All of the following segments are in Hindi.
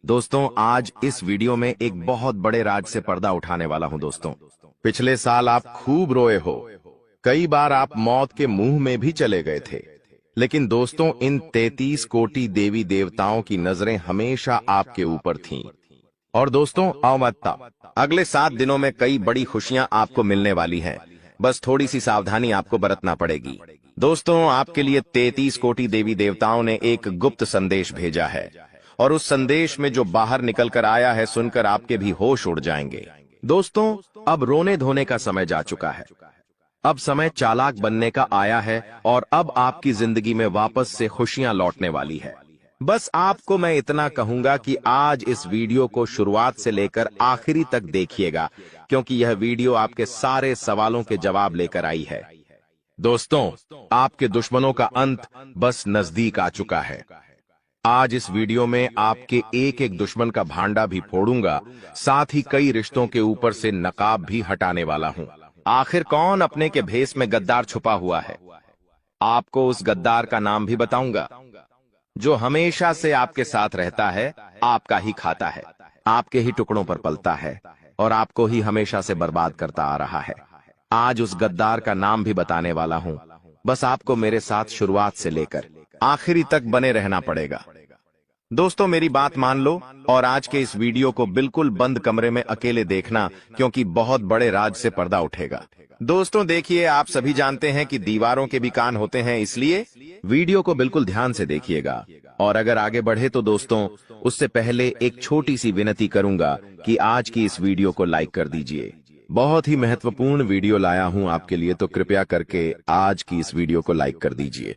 दोस्तों, आज इस वीडियो में एक बहुत बड़े राज से पर्दा उठाने वाला हूं। दोस्तों, पिछले साल आप खूब रोए हो, कई बार आप मौत के मुंह में भी चले गए थे। लेकिन दोस्तों, इन 33 कोटि देवी देवताओं की नजरें हमेशा आपके ऊपर थीं। और दोस्तों, अवमत्ता, अगले 7 दिनों में कई बड़ी खुशियां आपको मिलने वाली हैं। बस थोड़ी सी सावधानी आपको बरतना पड़ेगी। दोस्तों, आपके लिए 33 कोटि देवी देवताओं ने एक गुप्त संदेश भेजा है, और उस संदेश में जो बाहर निकल कर आया है, सुनकर आपके भी होश उड़ जाएंगे। दोस्तों, अब रोने धोने का समय जा चुका है। अब समय चालाक बनने का आया है, और अब आपकी जिंदगी में वापस से खुशियां लौटने वाली है। बस आपको मैं इतना कहूंगा कि आज इस वीडियो को शुरुआत से लेकर आखिरी तक देखिएगा, क्योंकि यह वीडियो आपके सारे सवालों के जवाब लेकर आई है। दोस्तों, आपके दुश्मनों का अंत बस नजदीक आ चुका है। आज इस वीडियो में आपके एक एक दुश्मन का भांडा भी फोड़ूंगा, साथ ही कई रिश्तों के ऊपर से नकाब भी हटाने वाला हूं। आखिर कौन अपने के भेष में गद्दार छुपा हुआ है? आपको उस गद्दार का नाम भी बताऊंगा, जो हमेशा से आपके साथ रहता है, आपका ही खाता है, आपके ही टुकड़ों पर पलता है, और आपको ही हमेशा से बर्बाद करता आ रहा है। आज उस गद्दार का नाम भी बताने वाला हूं। बस आपको मेरे साथ शुरुआत से लेकर आखिरी तक बने रहना पड़ेगा। दोस्तों, मेरी बात मान लो, और आज के इस वीडियो को बिल्कुल बंद कमरे में अकेले देखना, क्योंकि बहुत बड़े राज से पर्दा उठेगा। दोस्तों देखिए, आप सभी जानते हैं कि दीवारों के भी कान होते हैं, इसलिए वीडियो को बिल्कुल ध्यान से देखिएगा। और अगर आगे बढ़े तो दोस्तों, उससे पहले एक छोटी सी विनती करूंगा कि आज की इस वीडियो को लाइक कर दीजिए। बहुत ही महत्वपूर्ण वीडियो लाया हूं आपके लिए, तो कृपया करके आज की इस वीडियो को लाइक कर दीजिए।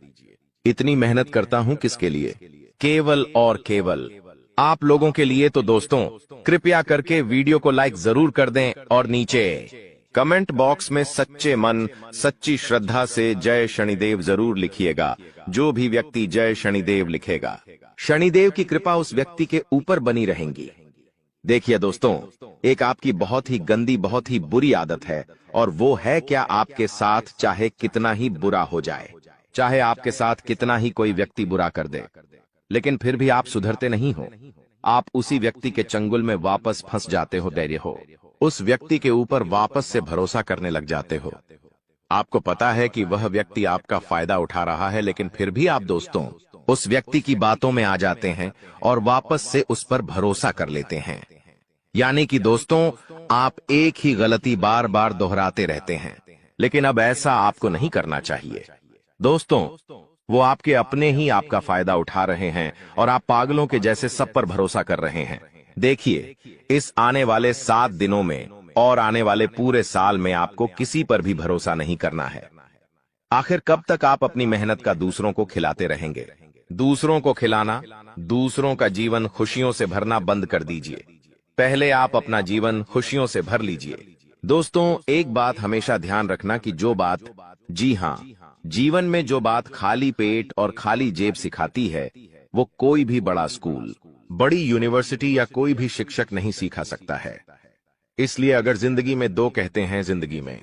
इतनी मेहनत करता हूं किसके लिए? केवल और केवल आप लोगों के लिए। तो दोस्तों, कृपया करके वीडियो को लाइक जरूर कर दें, और नीचे कमेंट बॉक्स में सच्चे मन सच्ची श्रद्धा से जय शनिदेव जरूर लिखिएगा। जो भी व्यक्ति जय शनिदेव लिखेगा, शनिदेव की कृपा उस व्यक्ति के ऊपर बनी रहेंगी। देखिए दोस्तों, एक आपकी बहुत ही गंदी, बहुत ही बुरी आदत है, और वो है क्या? आपके साथ चाहे कितना ही बुरा हो जाए, चाहे आपके साथ कितना ही कोई व्यक्ति बुरा कर दे, लेकिन फिर भी आप सुधरते नहीं हो। आप उसी व्यक्ति के चंगुल में वापस फंस जाते हो, धैर्य हो, उस व्यक्ति के ऊपर वापस से भरोसा करने लग जाते हो। आपको पता है कि वह व्यक्ति आपका फायदा उठा रहा है, लेकिन फिर भी आप दोस्तों उस व्यक्ति की बातों में आ जाते हैं और वापस से उस पर भरोसा कर लेते हैं। यानी कि दोस्तों, आप एक ही गलती बार बार दोहराते रहते हैं। लेकिन अब ऐसा आपको नहीं करना चाहिए। दोस्तों, वो आपके अपने ही आपका फायदा उठा रहे हैं, और आप पागलों के जैसे सब पर भरोसा कर रहे हैं। देखिए, इस आने वाले 7 दिनों में और आने वाले पूरे साल में आपको किसी पर भी भरोसा नहीं करना है। आखिर कब तक आप अपनी मेहनत का दूसरों को खिलाते रहेंगे? दूसरों को खिलाना, दूसरों का जीवन खुशियों से भरना बंद कर दीजिए। पहले आप अपना जीवन खुशियों से भर लीजिए। दोस्तों, एक बात हमेशा ध्यान रखना कि जो बात, जी हां, जीवन में जो बात खाली पेट और खाली जेब सिखाती है, वो कोई भी बड़ा स्कूल, बड़ी यूनिवर्सिटी या कोई भी शिक्षक नहीं सिखा सकता है। इसलिए अगर जिंदगी में दो कहते हैं, जिंदगी में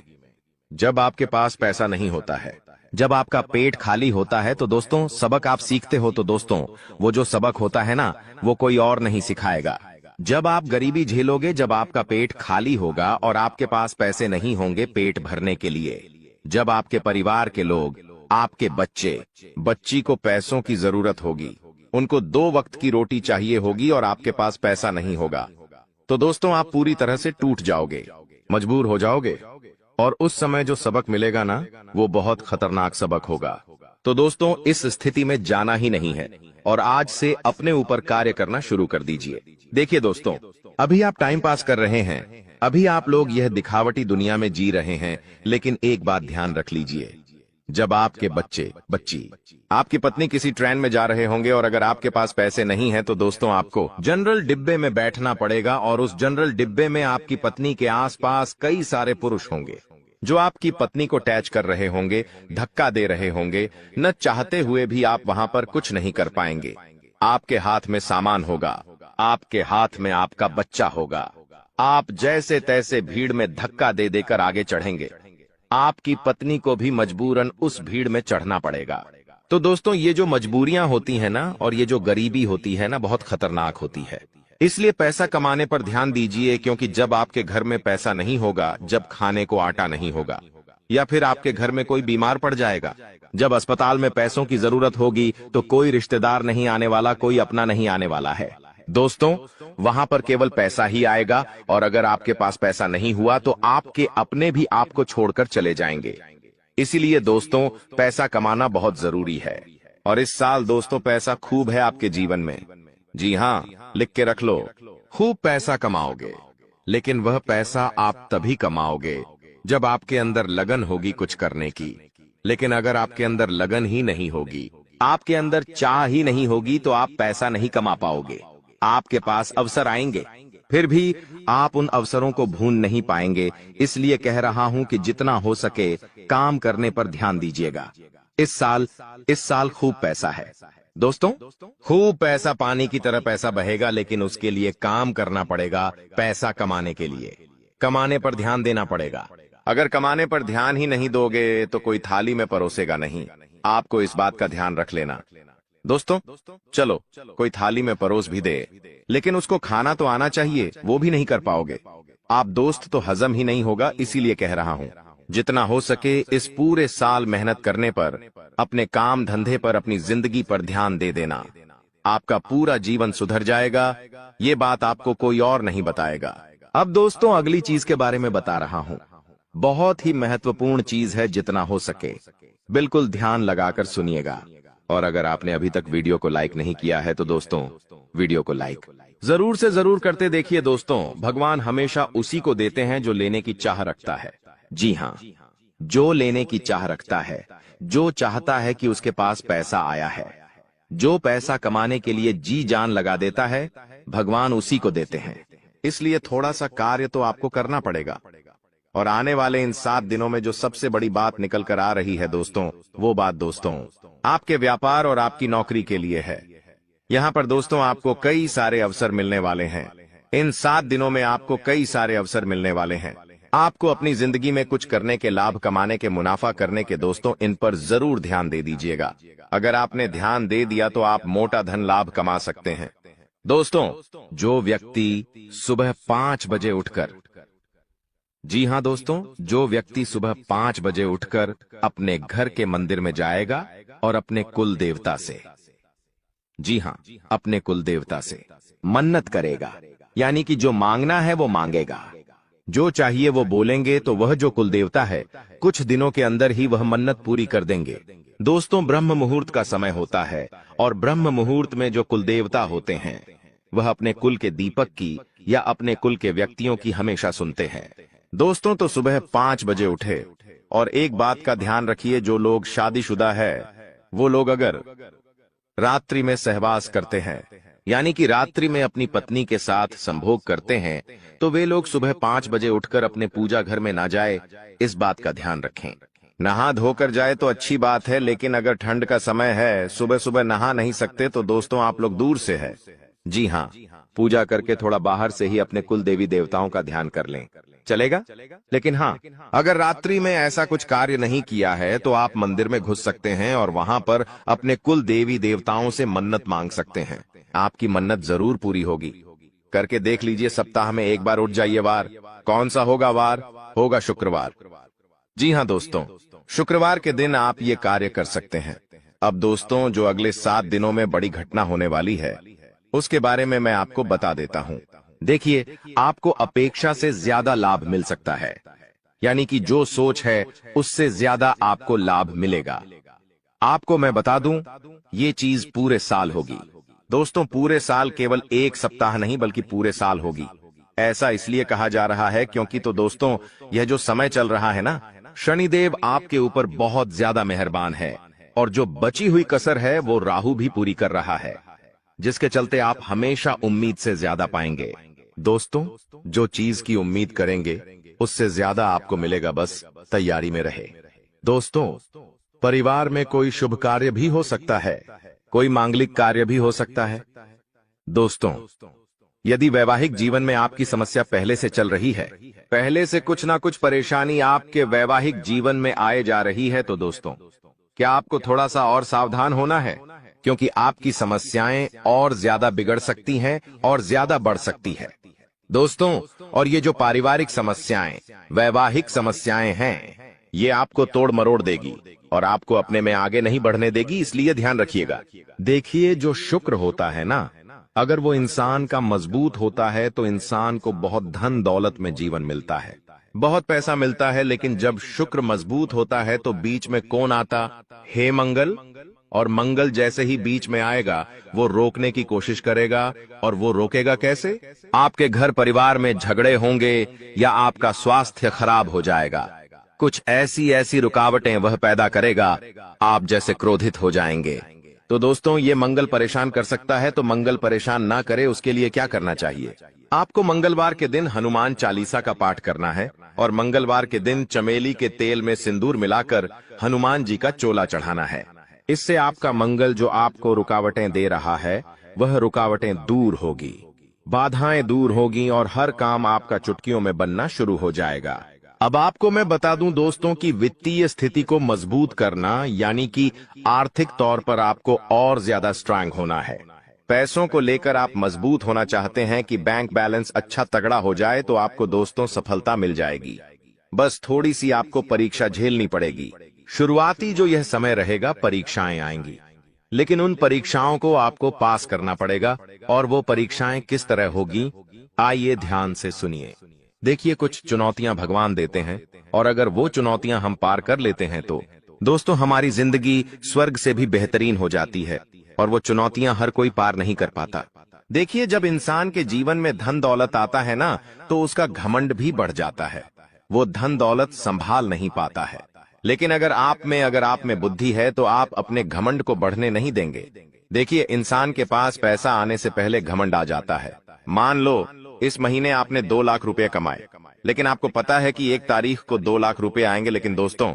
जब आपके पास पैसा नहीं होता है, जब आपका पेट खाली होता है, तो दोस्तों सबक आप सीखते हो। तो दोस्तों, वो जो सबक होता है ना, वो कोई और नहीं सिखाएगा। जब आप गरीबी झेलोगे, जब आपका पेट खाली होगा और आपके पास पैसे नहीं होंगे पेट भरने के लिए, जब आपके परिवार के लोग, आपके बच्चे, बच्ची को पैसों की जरूरत होगी, उनको 2 वक्त की रोटी चाहिए होगी, और आपके पास पैसा नहीं होगा, तो दोस्तों आप पूरी तरह से टूट जाओगे, मजबूर हो जाओगे। और उस समय जो सबक मिलेगा ना, वो बहुत खतरनाक सबक होगा। तो दोस्तों, इस स्थिति में जाना ही नहीं है, और आज से अपने ऊपर कार्य करना शुरू कर दीजिए। देखिए दोस्तों, अभी आप टाइम पास कर रहे हैं, अभी आप लोग यह दिखावटी दुनिया में जी रहे हैं, लेकिन एक बात ध्यान रख लीजिए, जब आपके बच्चे, बच्ची, आपकी पत्नी किसी ट्रेन में जा रहे होंगे, और अगर आपके पास पैसे नहीं हैं, तो दोस्तों आपको जनरल डिब्बे में बैठना पड़ेगा, और उस जनरल डिब्बे में आपकी पत्नी के आसपास कई सारे पुरुष होंगे, जो आपकी पत्नी को टैच कर रहे होंगे, धक्का दे रहे होंगे। न चाहते हुए भी आप वहां पर कुछ नहीं कर पाएंगे। आपके हाथ में सामान होगा, आपके हाथ में आपका बच्चा होगा, आप जैसे तैसे भीड़ में धक्का दे देकर आगे चढ़ेंगे। आपकी पत्नी को भी मजबूरन उस भीड़ में चढ़ना पड़ेगा। तो दोस्तों ये जो मजबूरियां होती है ना और ये जो गरीबी होती है ना बहुत खतरनाक होती है। इसलिए पैसा कमाने पर ध्यान दीजिए, क्योंकि जब आपके घर में पैसा नहीं होगा, जब खाने को आटा नहीं होगा, या फिर आपके घर में कोई बीमार पड़ जाएगा, जब अस्पताल में पैसों की जरूरत होगी, तो कोई रिश्तेदार नहीं आने वाला, कोई अपना नहीं आने वाला है। दोस्तों वहां पर केवल पैसा ही आएगा, और अगर आपके पास पैसा नहीं हुआ तो आपके अपने भी आपको छोड़कर चले जाएंगे। इसीलिए दोस्तों पैसा कमाना बहुत जरूरी है। और इस साल दोस्तों पैसा खूब है आपके जीवन में। जी हाँ, लिख के रख लो, खूब पैसा कमाओगे। लेकिन वह पैसा आप तभी कमाओगे जब आपके अंदर लगन होगी कुछ करने की। लेकिन अगर आपके अंदर लगन ही नहीं होगी, आपके अंदर चाह ही नहीं होगी, तो आप पैसा नहीं कमा पाओगे। आपके पास अवसर आएंगे, फिर भी आप उन अवसरों को भून नहीं पाएंगे। इसलिए कह रहा हूं कि जितना हो सके काम करने पर ध्यान दीजिएगा। इस साल खूब पैसा है दोस्तों, खूब पैसा पानी की तरह पैसा बहेगा, लेकिन उसके लिए काम करना पड़ेगा। पैसा कमाने के लिए कमाने पर ध्यान देना पड़ेगा। अगर कमाने पर ध्यान ही नहीं दोगे तो कोई थाली में परोसेगा नहीं। आपको इस बात का ध्यान रख लेना। दोस्तों चलो कोई थाली में परोस भी दे, लेकिन उसको खाना तो आना चाहिए, वो भी नहीं कर पाओगे आप दोस्त, तो हजम ही नहीं होगा। इसीलिए कह रहा हूं जितना हो सके इस पूरे साल मेहनत करने पर, अपने काम धंधे पर, अपनी जिंदगी पर ध्यान दे देना। आपका पूरा जीवन सुधर जाएगा। ये बात आपको कोई और नहीं बताएगा। अब दोस्तों अगली चीज के बारे में बता रहा हूं। बहुत ही महत्वपूर्ण चीज है, जितना हो सके बिल्कुल ध्यान लगाकर सुनिएगा। और अगर आपने अभी तक वीडियो को लाइक नहीं किया है तो दोस्तों वीडियो को लाइक जरूर से जरूर करते देखिए। दोस्तों भगवान हमेशा उसी को देते हैं जो लेने की चाह रखता है। जी हाँ, जो लेने की चाह रखता है, जो चाहता है कि उसके पास पैसा आया है, जो पैसा कमाने के लिए जी जान लगा देता है, भगवान उसी को देते हैं। इसलिए थोड़ा सा कार्य तो आपको करना पड़ेगा। और आने वाले इन 7 दिनों में जो सबसे बड़ी बात निकल कर आ रही है दोस्तों, वो बात दोस्तों आपके व्यापार और आपकी नौकरी के लिए है। यहाँ पर दोस्तों आपको कई सारे अवसर मिलने वाले हैं। इन 7 दिनों में आपको कई सारे अवसर मिलने वाले हैं। आपको अपनी जिंदगी में कुछ करने के, लाभ कमाने के, मुनाफा करने के दोस्तों, इन पर जरूर ध्यान दे दीजिएगा। अगर आपने ध्यान दे दिया तो आप मोटा धन लाभ कमा सकते हैं। दोस्तों जो व्यक्ति सुबह 5 बजे उठकर, जी हाँ दोस्तों, जो व्यक्ति सुबह 5 बजे उठकर अपने घर के मंदिर में जाएगा और अपने कुल देवता से, जी हाँ, अपने कुल देवता से मन्नत करेगा, यानी कि जो मांगना है वो मांगेगा, जो चाहिए वो बोलेंगे, तो वह जो कुल देवता है कुछ दिनों के अंदर ही वह मन्नत पूरी कर देंगे। दोस्तों ब्रह्म मुहूर्त का समय होता है, और ब्रह्म मुहूर्त में जो कुल देवता होते हैं वह अपने कुल के दीपक की या अपने कुल के व्यक्तियों की हमेशा सुनते हैं। दोस्तों तो सुबह 5 बजे उठे। और एक बात का ध्यान रखिए, जो लोग शादीशुदा है वो लोग अगर रात्रि में सहवास करते हैं, यानी कि रात्रि में अपनी पत्नी के साथ संभोग करते हैं, तो वे लोग सुबह 5 बजे उठकर अपने पूजा घर में ना जाए। इस बात का ध्यान रखें। नहा धोकर जाए तो अच्छी बात है, लेकिन अगर ठंड का समय है, सुबह सुबह नहा नहीं सकते, तो दोस्तों आप लोग दूर से है, जी हाँ, पूजा करके थोड़ा बाहर से ही अपने कुल देवी देवताओं का ध्यान कर लें, चलेगा। लेकिन हाँ, अगर रात्रि में ऐसा कुछ कार्य नहीं किया है तो आप मंदिर में घुस सकते हैं और वहां पर अपने कुल देवी देवताओं से मन्नत मांग सकते हैं। आपकी मन्नत जरूर पूरी होगी। करके देख लीजिए, सप्ताह में एक बार उठ जाइए। वार कौन सा होगा? वार होगा शुक्रवार। जी हाँ दोस्तों, शुक्रवार के दिन आप ये कार्य कर सकते हैं। अब दोस्तों जो अगले 7 दिनों में बड़ी घटना होने वाली है, उसके बारे में मैं आपको बता देता हूं। देखिए, आपको अपेक्षा से ज्यादा लाभ मिल सकता है, यानी कि जो सोच है उससे ज्यादा आपको लाभ मिलेगा। आपको मैं बता दूं, ये चीज पूरे साल होगी। दोस्तों पूरे साल, केवल एक सप्ताह नहीं बल्कि पूरे साल होगी। ऐसा इसलिए कहा जा रहा है क्योंकि तो दोस्तों यह जो समय चल रहा है ना, शनिदेव आपके ऊपर बहुत ज्यादा मेहरबान है, और जो बची हुई कसर है वो राहु भी पूरी कर रहा है, जिसके चलते आप हमेशा उम्मीद से ज्यादा पाएंगे। दोस्तों जो चीज की उम्मीद करेंगे उससे ज्यादा आपको मिलेगा, बस तैयारी में रहे। दोस्तों परिवार में कोई शुभ कार्य भी हो सकता है, कोई मांगलिक कार्य भी हो सकता है। दोस्तों यदि वैवाहिक जीवन में आपकी समस्या पहले से चल रही है, पहले से कुछ ना कुछ परेशानी आपके वैवाहिक जीवन में आए जा रही है, तो दोस्तों क्या आपको थोड़ा सा और सावधान होना है, क्योंकि आपकी समस्याएं और ज्यादा बिगड़ सकती हैं और ज्यादा बढ़ सकती है दोस्तों। और ये जो पारिवारिक समस्याएं, वैवाहिक समस्याएं हैं, ये आपको तोड़ मरोड़ देगी और आपको अपने में आगे नहीं बढ़ने देगी, इसलिए ध्यान रखिएगा। देखिए, जो शुक्र होता है ना, अगर वो इंसान का मजबूत होता है तो इंसान को बहुत धन दौलत में जीवन मिलता है, बहुत पैसा मिलता है। लेकिन जब शुक्र मजबूत होता है तो बीच में कौन आता? हे मंगल। और मंगल जैसे ही बीच में आएगा, वो रोकने की कोशिश करेगा। और वो रोकेगा कैसे? आपके घर परिवार में झगड़े होंगे या आपका स्वास्थ्य खराब हो जाएगा। कुछ ऐसी ऐसी रुकावटें वह पैदा करेगा, आप जैसे क्रोधित हो जाएंगे। तो दोस्तों, ये मंगल परेशान कर सकता है, तो मंगल परेशान ना करे उसके लिए क्या करना चाहिए? आपको मंगलवार के दिन हनुमान चालीसा का पाठ करना है और मंगलवार के दिन चमेली के तेल में सिंदूर मिलाकर हनुमान जी का चोला चढ़ाना है। इससे आपका मंगल जो आपको रुकावटें दे रहा है, वह रुकावटें दूर होगी, बाधाएं दूर होगी और हर काम आपका चुटकियों में बनना शुरू हो जाएगा। अब आपको मैं बता दूं दोस्तों कि वित्तीय स्थिति को मजबूत करना, यानी कि आर्थिक तौर पर आपको और ज्यादा स्ट्रांग होना है। पैसों को लेकर आप मजबूत होना चाहते हैं कि बैंक बैलेंस अच्छा तगड़ा हो जाए, तो आपको दोस्तों सफलता मिल जाएगी। बस थोड़ी सी आपको परीक्षा झेलनी पड़ेगी। शुरुआती जो यह समय रहेगा, परीक्षाएं आएंगी, लेकिन उन परीक्षाओं को आपको पास करना पड़ेगा। और वो परीक्षाएं किस तरह होगी, आइए ध्यान से सुनिए। देखिए, कुछ चुनौतियां भगवान देते हैं और अगर वो चुनौतियां हम पार कर लेते हैं तो दोस्तों हमारी जिंदगी स्वर्ग से भी बेहतरीन हो जाती है। और वो चुनौतियां हर कोई पार नहीं कर पाता। देखिए, जब इंसान के जीवन में धन दौलत आता है ना, तो उसका घमंड भी बढ़ जाता है। वो धन दौलत संभाल नहीं पाता है। लेकिन अगर आप में बुद्धि है तो आप अपने घमंड को बढ़ने नहीं देंगे। देखिए, इंसान के पास पैसा आने से पहले घमंड आ जाता है। मान लो इस महीने आपने 2 लाख रुपए कमाए, लेकिन आपको पता है कि 1 तारीख को 2 लाख रुपए आएंगे। लेकिन दोस्तों,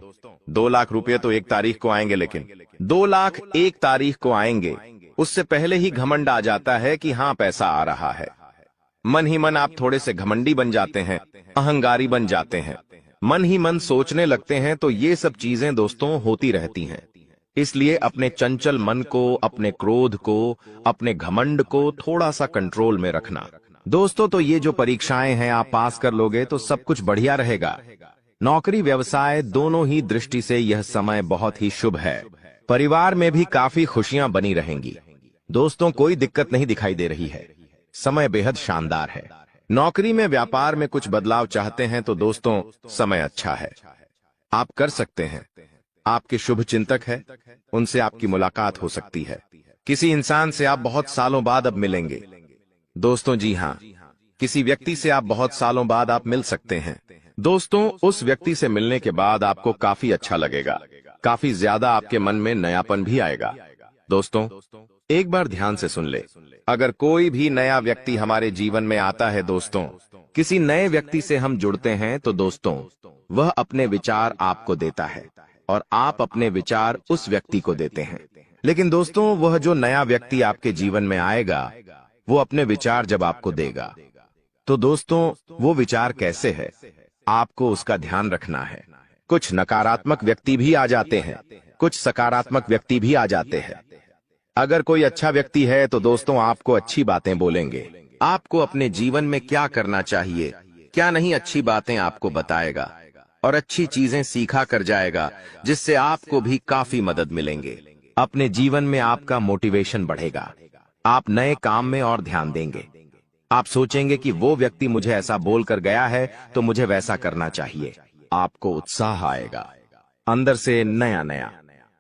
2 लाख रुपए तो 1 तारीख को आएंगे, लेकिन 2 लाख 1 तारीख को आएंगे, उससे पहले ही घमंड आ जाता है कि हाँ, पैसा आ रहा है। मन ही मन आप थोड़े से घमंडी बन जाते हैं, अहंकारी बन जाते हैं, मन ही मन सोचने लगते हैं। तो ये सब चीजें दोस्तों होती रहती हैं। इसलिए अपने चंचल मन को, अपने क्रोध को, अपने घमंड को थोड़ा सा कंट्रोल में रखना दोस्तों। तो ये जो परीक्षाएं हैं, आप पास कर लोगे तो सब कुछ बढ़िया रहेगा। नौकरी व्यवसाय दोनों ही दृष्टि से यह समय बहुत ही शुभ है। परिवार में भी काफी खुशियां बनी रहेंगी दोस्तों, कोई दिक्कत नहीं दिखाई दे रही है। समय बेहद शानदार है। नौकरी में, व्यापार में कुछ बदलाव चाहते हैं तो दोस्तों समय अच्छा है, आप कर सकते हैं। आपके शुभ चिंतक है, उनसे आपकी मुलाकात हो सकती है। किसी इंसान से आप बहुत सालों बाद अब मिलेंगे दोस्तों। जी हाँ, किसी व्यक्ति से आप बहुत सालों बाद आप मिल सकते हैं दोस्तों। उस व्यक्ति से मिलने के बाद आपको काफी अच्छा लगेगा, काफी ज्यादा आपके मन में नयापन भी आएगा। दोस्तों, एक बार ध्यान से सुन ले, अगर कोई भी नया व्यक्ति हमारे जीवन में आता है दोस्तों, किसी नए व्यक्ति से हम जुड़ते हैं तो दोस्तों वह अपने विचार आपको देता है और आप अपने विचार उस व्यक्ति को देते हैं। लेकिन दोस्तों, वह जो नया व्यक्ति आपके जीवन में आएगा, वो अपने विचार जब आपको देगा, तो दोस्तों वो विचार कैसे है, आपको उसका ध्यान रखना है। कुछ नकारात्मक व्यक्ति भी आ जाते हैं, कुछ सकारात्मक व्यक्ति भी आ जाते हैं। अगर कोई अच्छा व्यक्ति है तो दोस्तों आपको अच्छी बातें बोलेंगे, आपको अपने जीवन में क्या करना चाहिए, क्या नहीं, अच्छी बातें आपको बताएगा और अच्छी चीजें सीखा कर जाएगा, जिससे आपको भी काफी मदद मिलेंगे। अपने जीवन में आपका मोटिवेशन बढ़ेगा, आप नए काम में और ध्यान देंगे। आप सोचेंगे कि वो व्यक्ति मुझे ऐसा बोलकर गया है तो मुझे वैसा करना चाहिए। आपको उत्साह आएगा अंदर से नया नया।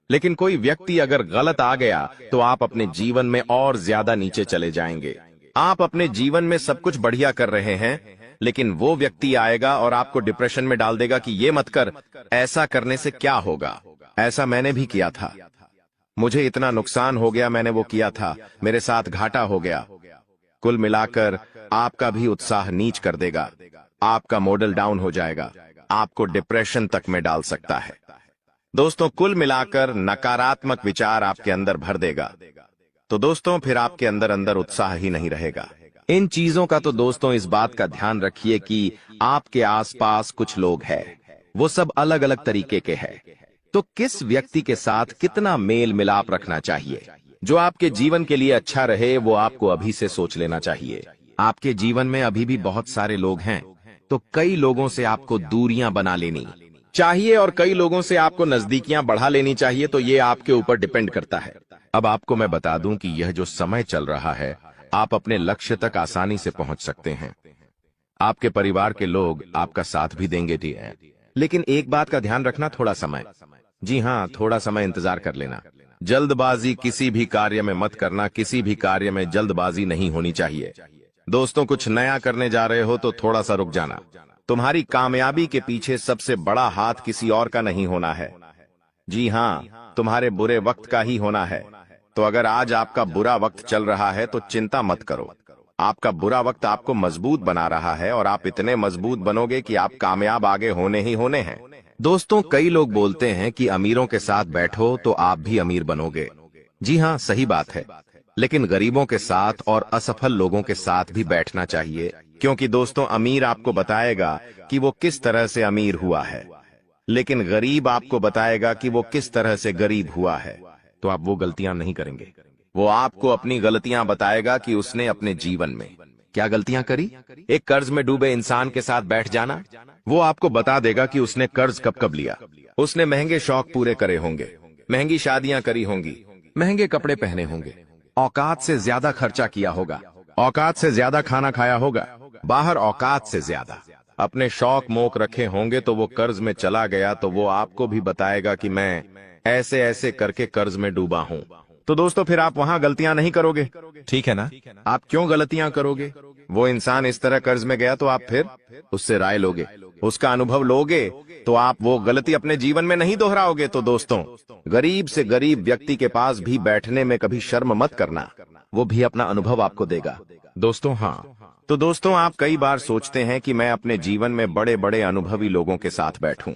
लेकिन कोई व्यक्ति अगर गलत आ गया तो आप अपने जीवन में और ज्यादा नीचे चले जाएंगे। आप अपने जीवन में सब कुछ बढ़िया कर रहे हैं, लेकिन वो व्यक्ति आएगा और आपको डिप्रेशन में डाल देगा कि ये मत कर, ऐसा करने से क्या होगा, ऐसा मैंने भी किया था, मुझे इतना नुकसान हो गया, मैंने वो किया था, मेरे साथ घाटा हो गया। कुल मिलाकर आपका भी उत्साह नीच कर देगा, आपका मॉडल डाउन हो जाएगा, आपको डिप्रेशन तक में डाल सकता है। दोस्तों, कुल मिलाकर नकारात्मक विचार आपके अंदर भर देगा, तो दोस्तों फिर आपके अंदर अंदर उत्साह ही नहीं रहेगा। इन चीजों का तो दोस्तों इस बात का ध्यान रखिए कि आपके आसपास कुछ लोग हैं, वो सब अलग अलग तरीके के हैं। तो किस व्यक्ति के साथ कितना मेल मिलाप रखना चाहिए जो आपके जीवन के लिए अच्छा रहे, वो आपको अभी से सोच लेना चाहिए। आपके जीवन में अभी भी बहुत सारे लोग हैं, तो कई लोगों से आपको दूरियां बना लेनी चाहिए और कई लोगों से आपको नजदीकियां बढ़ा लेनी चाहिए। तो ये आपके ऊपर डिपेंड करता है। अब आपको मैं बता दूं कि यह जो समय चल रहा है, आप अपने लक्ष्य तक आसानी से पहुंच सकते हैं। आपके परिवार के लोग आपका साथ भी देंगे जी, लेकिन एक बात का ध्यान रखना, थोड़ा समय, जी हाँ, थोड़ा समय इंतजार कर लेना। जल्दबाजी किसी भी कार्य में मत करना, किसी भी कार्य में जल्दबाजी नहीं होनी चाहिए। दोस्तों, कुछ नया करने जा रहे हो तो थोड़ा सा रुक जाना। तुम्हारी कामयाबी के पीछे सबसे बड़ा हाथ किसी और का नहीं होना है, जी हाँ, तुम्हारे बुरे वक्त का ही होना है। तो अगर आज आपका बुरा वक्त चल रहा है तो चिंता मत करो। आपका बुरा वक्त आपको मजबूत बना रहा है और आप इतने मजबूत बनोगे कि आप कामयाब आगे होने ही होने हैं। दोस्तों, कई लोग बोलते हैं कि अमीरों के साथ बैठो तो आप भी अमीर बनोगे। जी हाँ, सही बात है, लेकिन गरीबों के साथ और असफल लोगों के साथ भी बैठना चाहिए, क्योंकि दोस्तों, अमीर आपको बताएगा कि वो किस तरह से अमीर हुआ है, लेकिन गरीब आपको बताएगा कि वो किस तरह से गरीब हुआ है। तो आप वो गलतियां नहीं करेंगे। वो आपको अपनी गलतियां बताएगा कि उसने अपने जीवन में क्या गलतियां करी। एक कर्ज में डूबे इंसान के साथ बैठ जाना, वो आपको बता देगा कि उसने कर्ज कब कब लिया। उसने महंगे शौक पूरे करे होंगे, महंगी शादियां करी होंगी, महंगे कपड़े पहने होंगे, औकात से ज्यादा खर्चा किया होगा, औकात से ज्यादा खाना खाया होगा, बाहर औकात से ज्यादा अपने शौक मोक रखे होंगे। तो वो कर्ज में चला गया तो वो आपको भी बताएगा कि मैं ऐसे ऐसे करके कर्ज में डूबा हूं। तो दोस्तों, फिर आप वहां गलतियां नहीं करोगे, ठीक है ना? आप क्यों गलतियां करोगे? वो इंसान इस तरह कर्ज में गया तो आप फिर उससे राय लोगे, उसका अनुभव लोगे, तो आप वो गलती अपने जीवन में नहीं दोहराओगे। तो दोस्तों, गरीब से गरीब व्यक्ति के पास भी बैठने में कभी शर्म मत करना, वो भी अपना अनुभव आपको देगा। दोस्तों, हाँ, तो दोस्तों, आप कई बार सोचते हैं कि मैं अपने जीवन में बड़े बड़े अनुभवी लोगों के साथ बैठूं।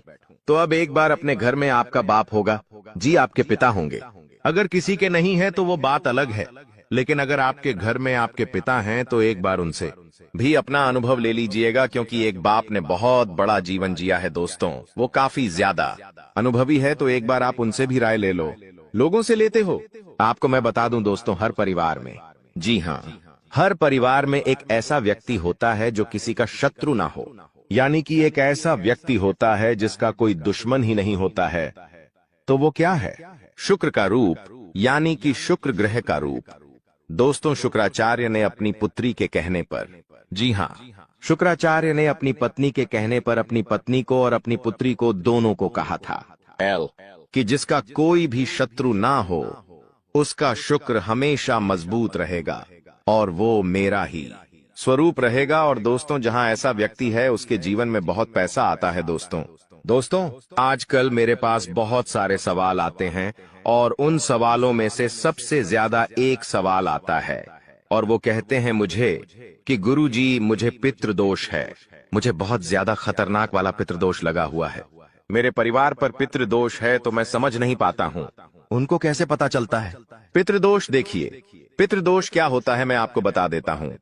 तो अब एक बार अपने घर में आपका बाप होगा, जी, आपके पिता होंगे। अगर किसी के नहीं है तो वो बात अलग है, लेकिन अगर आपके घर में आपके पिता हैं तो एक बार उनसे भी अपना अनुभव ले लीजिएगा, क्योंकि एक बाप ने बहुत बड़ा जीवन जिया है दोस्तों, वो काफी ज्यादा अनुभवी है। तो एक बार आप उनसे भी राय ले लो। लोगों से लेते हो? आपको मैं बता दूं दोस्तों, हर परिवार में, जी हाँ, हर परिवार में एक ऐसा व्यक्ति होता है जो किसी का शत्रु ना हो, यानी कि एक ऐसा व्यक्ति होता है जिसका कोई दुश्मन ही नहीं होता है। तो वो क्या है? शुक्र का रूप, यानी कि शुक्र ग्रह का रूप। दोस्तों, शुक्राचार्य ने अपनी पुत्री के कहने पर, जी हाँ, शुक्राचार्य ने अपनी पत्नी के कहने पर अपनी पत्नी को और अपनी पुत्री को दोनों को कहा था कि जिसका कोई भी शत्रु ना हो उसका शुक्र हमेशा मजबूत रहेगा और वो मेरा ही स्वरूप रहेगा। और दोस्तों, जहां ऐसा व्यक्ति है उसके जीवन में बहुत पैसा आता है। दोस्तों, आजकल मेरे पास बहुत सारे सवाल आते हैं और उन सवालों में से सबसे ज्यादा एक सवाल आता है और वो कहते हैं मुझे कि गुरुजी, मुझे पितृदोष है, मुझे बहुत ज्यादा खतरनाक वाला पितृदोष लगा हुआ है, मेरे परिवार पर पितृदोष है, तो मैं समझ नहीं पाता हूँ। उनको कैसे पता चलता है पितृदोष? देखिए, पितृदोष क्या होता है मैं आपको बता देता हूँ।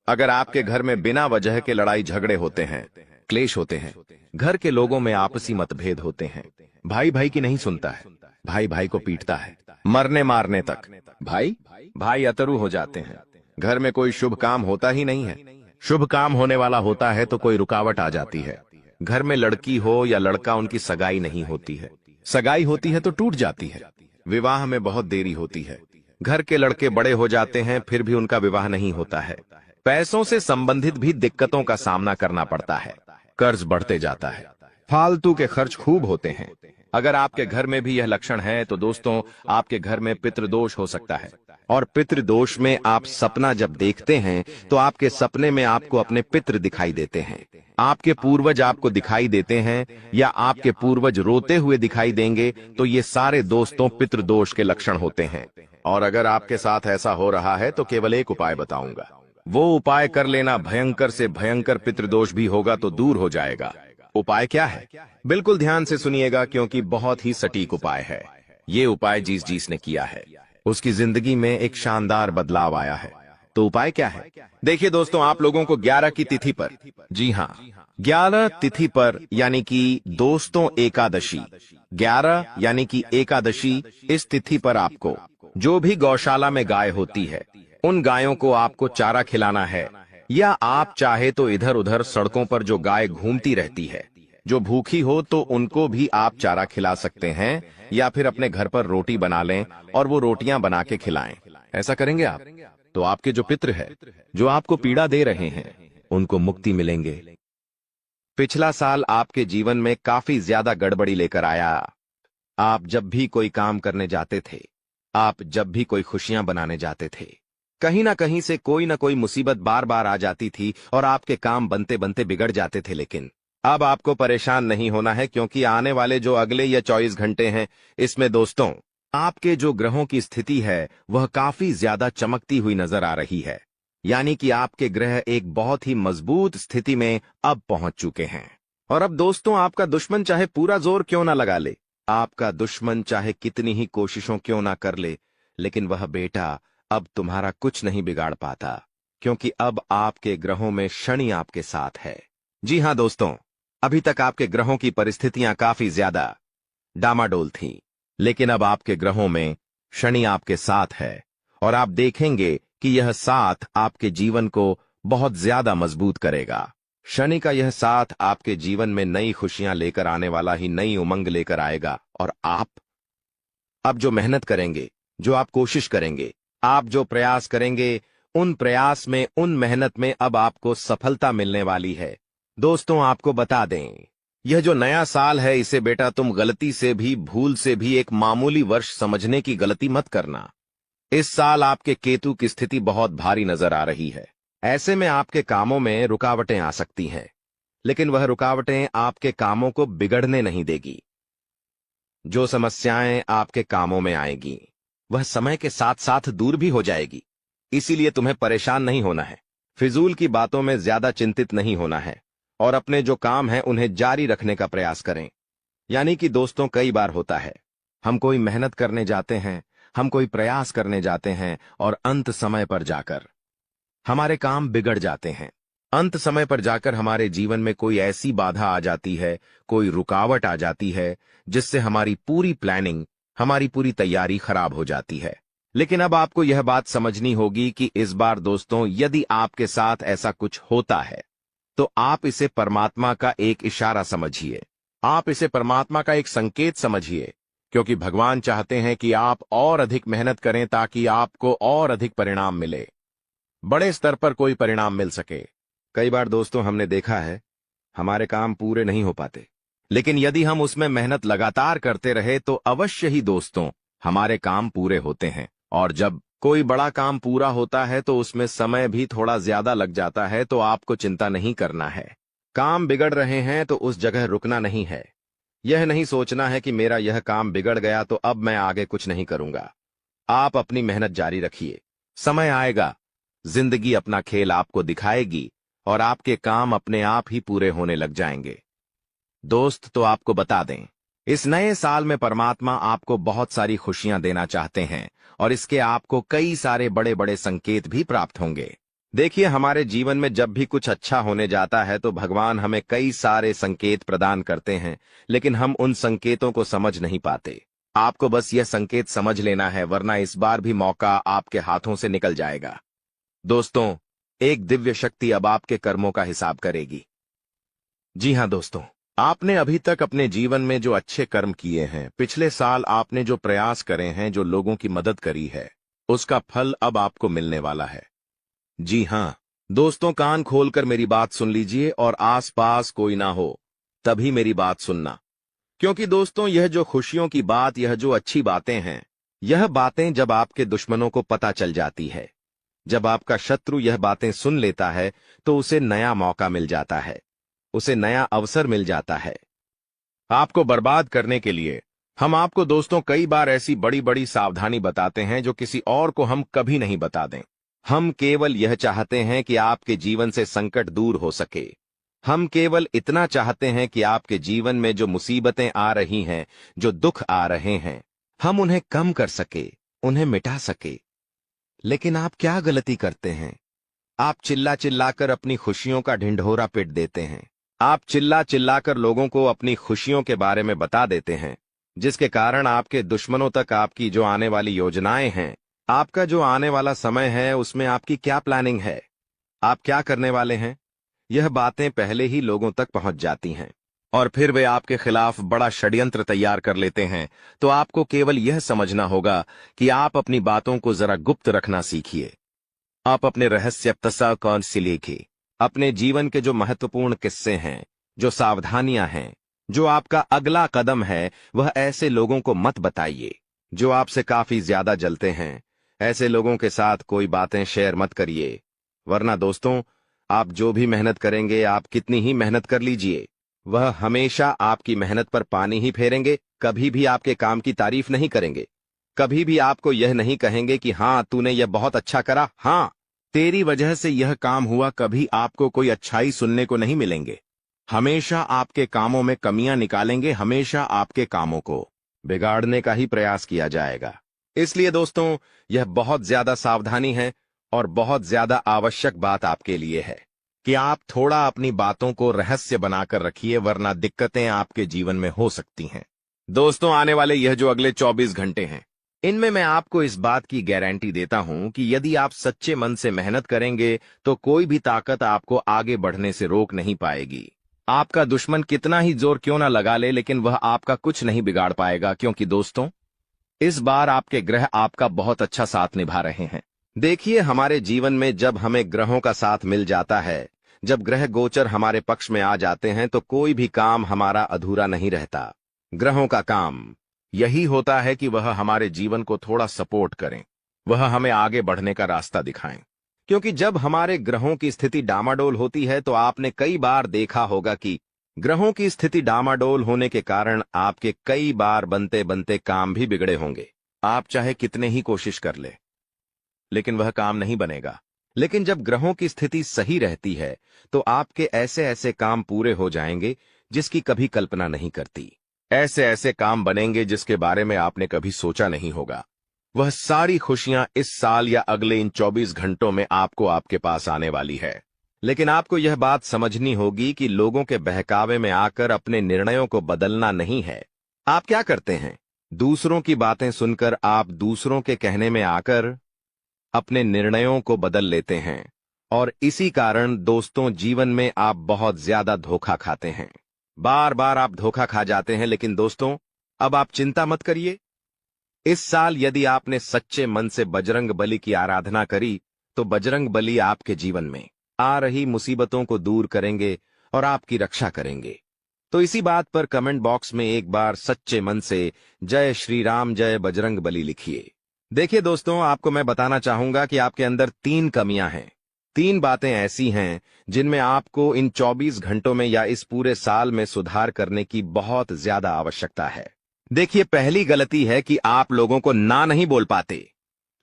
अगर आपके घर में बिना वजह के लड़ाई झगड़े होते हैं, क्लेश होते हैं, घर के लोगों में आपसी मतभेद होते हैं, भाई भाई की नहीं सुनता है, भाई भाई को पीटता है, मरने मारने तक भाई अतरु हो जाते हैं, घर में कोई शुभ काम होता ही नहीं है, शुभ काम होने वाला होता है तो कोई रुकावट आ जाती है, घर में लड़की हो या लड़का, उनकी सगाई नहीं होती है, सगाई होती है तो टूट जाती है, विवाह में बहुत देरी होती है, घर के लड़के बड़े हो जाते हैं फिर भी उनका विवाह नहीं होता है, पैसों से संबंधित भी दिक्कतों का सामना करना पड़ता है, कर्ज बढ़ते जाता है, फालतू के खर्च खूब होते हैं। अगर आपके घर में भी यह लक्षण है तो दोस्तों, आपके घर में पितृदोष हो सकता है। और पितृदोष में आप सपना जब देखते हैं तो आपके सपने में आपको अपने पितृ दिखाई देते हैं, आपके पूर्वज आपको दिखाई देते हैं या आपके पूर्वज रोते हुए दिखाई देंगे, तो ये सारे दोस्तों पितृदोष के लक्षण होते हैं। और अगर आपके साथ ऐसा हो रहा है तो केवल एक उपाय बताऊंगा, वो उपाय कर लेना, भयंकर से भयंकर पितृदोष भी होगा तो दूर हो जाएगा। उपाय क्या है? बिल्कुल ध्यान से सुनिएगा, क्योंकि बहुत ही सटीक उपाय है। ये उपाय जिसने किया है उसकी जिंदगी में एक शानदार बदलाव आया है। तो उपाय क्या है? देखिए दोस्तों, आप लोगों को 11 की तिथि पर, जी हाँ, 11 तिथि पर, यानी कि दोस्तों एकादशी, 11 यानी कि एकादशी, इस तिथि पर आपको जो भी गौशाला में गाय होती है उन गायों को आपको चारा खिलाना है, या आप चाहे तो इधर उधर सड़कों पर जो गाय घूमती रहती है जो भूखी हो तो उनको भी आप चारा खिला सकते हैं, या फिर अपने घर पर रोटी बना लें और वो रोटियां बना के खिलाएं। ऐसा करेंगे आप तो आपके जो पितृ है जो आपको पीड़ा दे रहे हैं उनको मुक्ति मिलेंगे। पिछला साल आपके जीवन में काफी ज्यादा गड़बड़ी लेकर आया। आप जब भी कोई काम करने जाते थे, आप जब भी कोई खुशियां बनाने जाते थे, कहीं ना कहीं से कोई ना कोई मुसीबत बार बार आ जाती थी और आपके काम बनते बनते बिगड़ जाते थे। लेकिन अब आपको परेशान नहीं होना है, क्योंकि आने वाले जो अगले या 24 घंटे हैं इसमें दोस्तों आपके जो ग्रहों की स्थिति है वह काफी ज्यादा चमकती हुई नजर आ रही है। यानी कि आपके ग्रह एक बहुत ही मजबूत स्थिति में अब पहुंच चुके हैं। और अब दोस्तों आपका दुश्मन चाहे पूरा जोर क्यों ना लगा ले, आपका दुश्मन चाहे कितनी ही कोशिशों क्यों ना कर ले, लेकिन वह बेटा अब तुम्हारा कुछ नहीं बिगाड़ पाता, क्योंकि अब आपके ग्रहों में शनि आपके साथ है। जी हां दोस्तों, अभी तक आपके ग्रहों की परिस्थितियां काफी ज्यादा डामाडोल थीं, लेकिन अब आपके ग्रहों में शनि आपके साथ है और आप देखेंगे कि यह साथ आपके जीवन को बहुत ज्यादा मजबूत करेगा। शनि का यह साथ आपके जीवन में नई खुशियां लेकर आने वाला ही नई उमंग लेकर आएगा। और आप अब जो मेहनत करेंगे, जो आप कोशिश करेंगे, आप जो प्रयास करेंगे, उन प्रयास में, उन मेहनत में अब आपको सफलता मिलने वाली है। दोस्तों आपको बता दें, यह जो नया साल है इसे बेटा तुम गलती से भी, भूल से भी एक मामूली वर्ष समझने की गलती मत करना। इस साल आपके केतु की स्थिति बहुत भारी नजर आ रही है। ऐसे में आपके कामों में रुकावटें आ सकती हैं, लेकिन वह रुकावटें आपके कामों को बिगड़ने नहीं देगी। जो समस्याएं आपके कामों में आएगी वह समय के साथ साथ दूर भी हो जाएगी। इसीलिए तुम्हें परेशान नहीं होना है, फिजूल की बातों में ज्यादा चिंतित नहीं होना है और अपने जो काम हैं उन्हें जारी रखने का प्रयास करें। यानी कि दोस्तों कई बार होता है हम कोई मेहनत करने जाते हैं, हम कोई प्रयास करने जाते हैं और अंत समय पर जाकर हमारे काम बिगड़ जाते हैं। अंत समय पर जाकर हमारे जीवन में कोई ऐसी बाधा आ जाती है, कोई रुकावट आ जाती है जिससे हमारी पूरी प्लानिंग, हमारी पूरी तैयारी खराब हो जाती है। लेकिन अब आपको यह बात समझनी होगी कि इस बार दोस्तों यदि आपके साथ ऐसा कुछ होता है तो आप इसे परमात्मा का एक इशारा समझिए, आप इसे परमात्मा का एक संकेत समझिए, क्योंकि भगवान चाहते हैं कि आप और अधिक मेहनत करें ताकि आपको और अधिक परिणाम मिले, बड़े स्तर पर कोई परिणाम मिल सके। कई बार दोस्तों हमने देखा है हमारे काम पूरे नहीं हो पाते, लेकिन यदि हम उसमें मेहनत लगातार करते रहे तो अवश्य ही दोस्तों हमारे काम पूरे होते हैं। और जब कोई बड़ा काम पूरा होता है तो उसमें समय भी थोड़ा ज्यादा लग जाता है, तो आपको चिंता नहीं करना है। काम बिगड़ रहे हैं तो उस जगह रुकना नहीं है। यह नहीं सोचना है कि मेरा यह काम बिगड़ गया तो अब मैं आगे कुछ नहीं करूंगा। आप अपनी मेहनत जारी रखिए, समय आएगा, जिंदगी अपना खेल आपको दिखाएगी और आपके काम अपने आप ही पूरे होने लग जाएंगे। दोस्त तो आपको बता दें, इस नए साल में परमात्मा आपको बहुत सारी खुशियां देना चाहते हैं और इसके आपको कई सारे बड़े बड़े संकेत भी प्राप्त होंगे। देखिए हमारे जीवन में जब भी कुछ अच्छा होने जाता है तो भगवान हमें कई सारे संकेत प्रदान करते हैं, लेकिन हम उन संकेतों को समझ नहीं पाते। आपको बस यह संकेत समझ लेना है, वरना इस बार भी मौका आपके हाथों से निकल जाएगा। दोस्तों एक दिव्य शक्ति अब आपके कर्मों का हिसाब करेगी। जी हां दोस्तों, आपने अभी तक अपने जीवन में जो अच्छे कर्म किए हैं, पिछले साल आपने जो प्रयास करे हैं, जो लोगों की मदद करी है, उसका फल अब आपको मिलने वाला है। जी हां दोस्तों, कान खोलकर मेरी बात सुन लीजिए और आसपास कोई ना हो तभी मेरी बात सुनना, क्योंकि दोस्तों यह जो खुशियों की बात, यह जो अच्छी बातें हैं, यह बातें जब आपके दुश्मनों को पता चल जाती है, जब आपका शत्रु यह बातें सुन लेता है तो उसे नया मौका मिल जाता है, उसे नया अवसर मिल जाता है आपको बर्बाद करने के लिए। हम आपको दोस्तों कई बार ऐसी बड़ी बड़ी सावधानी बताते हैं जो किसी और को हम कभी नहीं बता दें। हम केवल यह चाहते हैं कि आपके जीवन से संकट दूर हो सके। हम केवल इतना चाहते हैं कि आपके जीवन में जो मुसीबतें आ रही हैं, जो दुख आ रहे हैं, हम उन्हें कम कर सके, उन्हें मिटा सके। लेकिन आप क्या गलती करते हैं? आप चिल्ला चिल्लाकर अपनी खुशियों का ढिंढोरा पीट देते हैं। आप चिल्ला चिल्लाकर लोगों को अपनी खुशियों के बारे में बता देते हैं, जिसके कारण आपके दुश्मनों तक आपकी जो आने वाली योजनाएं हैं, आपका जो आने वाला समय है, उसमें आपकी क्या प्लानिंग है, आप क्या करने वाले हैं, यह बातें पहले ही लोगों तक पहुंच जाती हैं और फिर वे आपके खिलाफ बड़ा षड्यंत्र तैयार कर लेते हैं। तो आपको केवल यह समझना होगा कि आप अपनी बातों को जरा गुप्त रखना सीखिए। आप अपने रहस्य तसा कौन सी लिखिए। अपने जीवन के जो महत्वपूर्ण किस्से हैं, जो सावधानियां हैं, जो आपका अगला कदम है, वह ऐसे लोगों को मत बताइए जो आपसे काफी ज्यादा जलते हैं। ऐसे लोगों के साथ कोई बातें शेयर मत करिए, वरना दोस्तों, आप जो भी मेहनत करेंगे, आप कितनी ही मेहनत कर लीजिए, वह हमेशा आपकी मेहनत पर पानी ही फेरेंगे, कभी भी आपके काम की तारीफ नहीं करेंगे, कभी भी आपको यह नहीं कहेंगे कि हाँ तूने यह बहुत अच्छा करा, हाँ तेरी वजह से यह काम हुआ, कभी आपको कोई अच्छाई सुनने को नहीं मिलेंगे। हमेशा आपके कामों में कमियां निकालेंगे, हमेशा आपके कामों को बिगाड़ने का ही प्रयास किया जाएगा। इसलिए दोस्तों, यह बहुत ज्यादा सावधानी है और बहुत ज्यादा आवश्यक बात आपके लिए है कि आप थोड़ा अपनी बातों को रहस्य बनाकर रखिए, वरना दिक्कतें आपके जीवन में हो सकती हैं। दोस्तों, आने वाले यह जो अगले 24 घंटे हैं, इनमें मैं आपको इस बात की गारंटी देता हूं कि यदि आप सच्चे मन से मेहनत करेंगे तो कोई भी ताकत आपको आगे बढ़ने से रोक नहीं पाएगी। आपका दुश्मन कितना ही जोर क्यों ना लगा ले, लेकिन वह आपका कुछ नहीं बिगाड़ पाएगा, क्योंकि दोस्तों, इस बार आपके ग्रह आपका बहुत अच्छा साथ निभा रहे हैं। देखिए, हमारे जीवन में जब हमें ग्रहों का साथ मिल जाता है, जब ग्रह गोचर हमारे पक्ष में आ जाते हैं, तो कोई भी काम हमारा अधूरा नहीं रहता। ग्रहों का काम यही होता है कि वह हमारे जीवन को थोड़ा सपोर्ट करें, वह हमें आगे बढ़ने का रास्ता दिखाएं। क्योंकि जब हमारे ग्रहों की स्थिति डामाडोल होती है, तो आपने कई बार देखा होगा कि ग्रहों की स्थिति डामाडोल होने के कारण आपके कई बार बनते बनते काम भी बिगड़े होंगे। आप चाहे कितने ही कोशिश कर ले, लेकिन वह काम नहीं बनेगा। लेकिन जब ग्रहों की स्थिति सही रहती है, तो आपके ऐसे ऐसे काम पूरे हो जाएंगे जिसकी कभी कल्पना नहीं करती। ऐसे ऐसे काम बनेंगे जिसके बारे में आपने कभी सोचा नहीं होगा। वह सारी खुशियां इस साल या अगले इन 24 घंटों में आपको आपके पास आने वाली है। लेकिन आपको यह बात समझनी होगी कि लोगों के बहकावे में आकर अपने निर्णयों को बदलना नहीं है। आप क्या करते हैं? दूसरों की बातें सुनकर आप दूसरों के कहने में आकर अपने निर्णयों को बदल लेते हैं, और इसी कारण दोस्तों, जीवन में आप बहुत ज्यादा धोखा खाते हैं। बार बार आप धोखा खा जाते हैं। लेकिन दोस्तों, अब आप चिंता मत करिए। इस साल यदि आपने सच्चे मन से बजरंग बली की आराधना करी, तो बजरंग बली आपके जीवन में आ रही मुसीबतों को दूर करेंगे और आपकी रक्षा करेंगे। तो इसी बात पर कमेंट बॉक्स में एक बार सच्चे मन से जय श्री राम, जय बजरंग बली लिखिए। देखिए दोस्तों, आपको मैं बताना चाहूंगा कि आपके अंदर 3 कमियां हैं। 3 बातें ऐसी हैं जिनमें आपको इन 24 घंटों में या इस पूरे साल में सुधार करने की बहुत ज्यादा आवश्यकता है। देखिए, पहली गलती है कि आप लोगों को ना नहीं बोल पाते।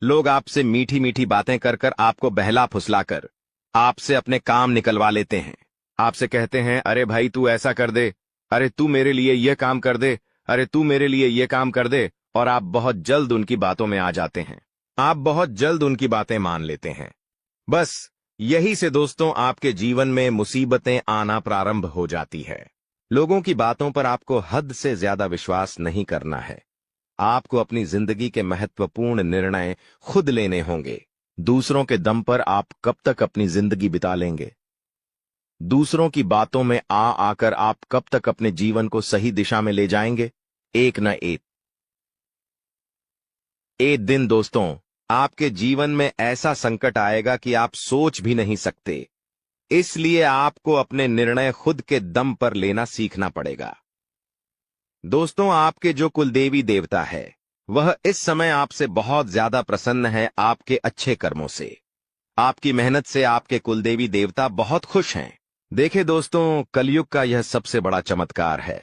लोग आपसे मीठी मीठी बातें कर कर, आपको बहला फुसलाकर आपसे अपने काम निकलवा लेते हैं। आपसे कहते हैं, अरे भाई तू ऐसा कर दे, अरे तू मेरे लिए यह काम कर दे, अरे तू मेरे लिए यह काम कर दे, और आप बहुत जल्द उनकी बातों में आ जाते हैं। आप बहुत जल्द उनकी बातें मान लेते हैं। बस यही से दोस्तों, आपके जीवन में मुसीबतें आना प्रारंभ हो जाती है। लोगों की बातों पर आपको हद से ज्यादा विश्वास नहीं करना है। आपको अपनी जिंदगी के महत्वपूर्ण निर्णय खुद लेने होंगे। दूसरों के दम पर आप कब तक अपनी जिंदगी बिता लेंगे? दूसरों की बातों में आ आकर आप कब तक अपने जीवन को सही दिशा में ले जाएंगे? एक न एक दिन दोस्तों, आपके जीवन में ऐसा संकट आएगा कि आप सोच भी नहीं सकते। इसलिए आपको अपने निर्णय खुद के दम पर लेना सीखना पड़ेगा। दोस्तों, आपके जो कुलदेवी देवता है, वह इस समय आपसे बहुत ज्यादा प्रसन्न है, आपके अच्छे कर्मों से, आपकी मेहनत से आपके कुलदेवी देवता बहुत खुश हैं। देखे दोस्तों, कलयुग का यह सबसे बड़ा चमत्कार है।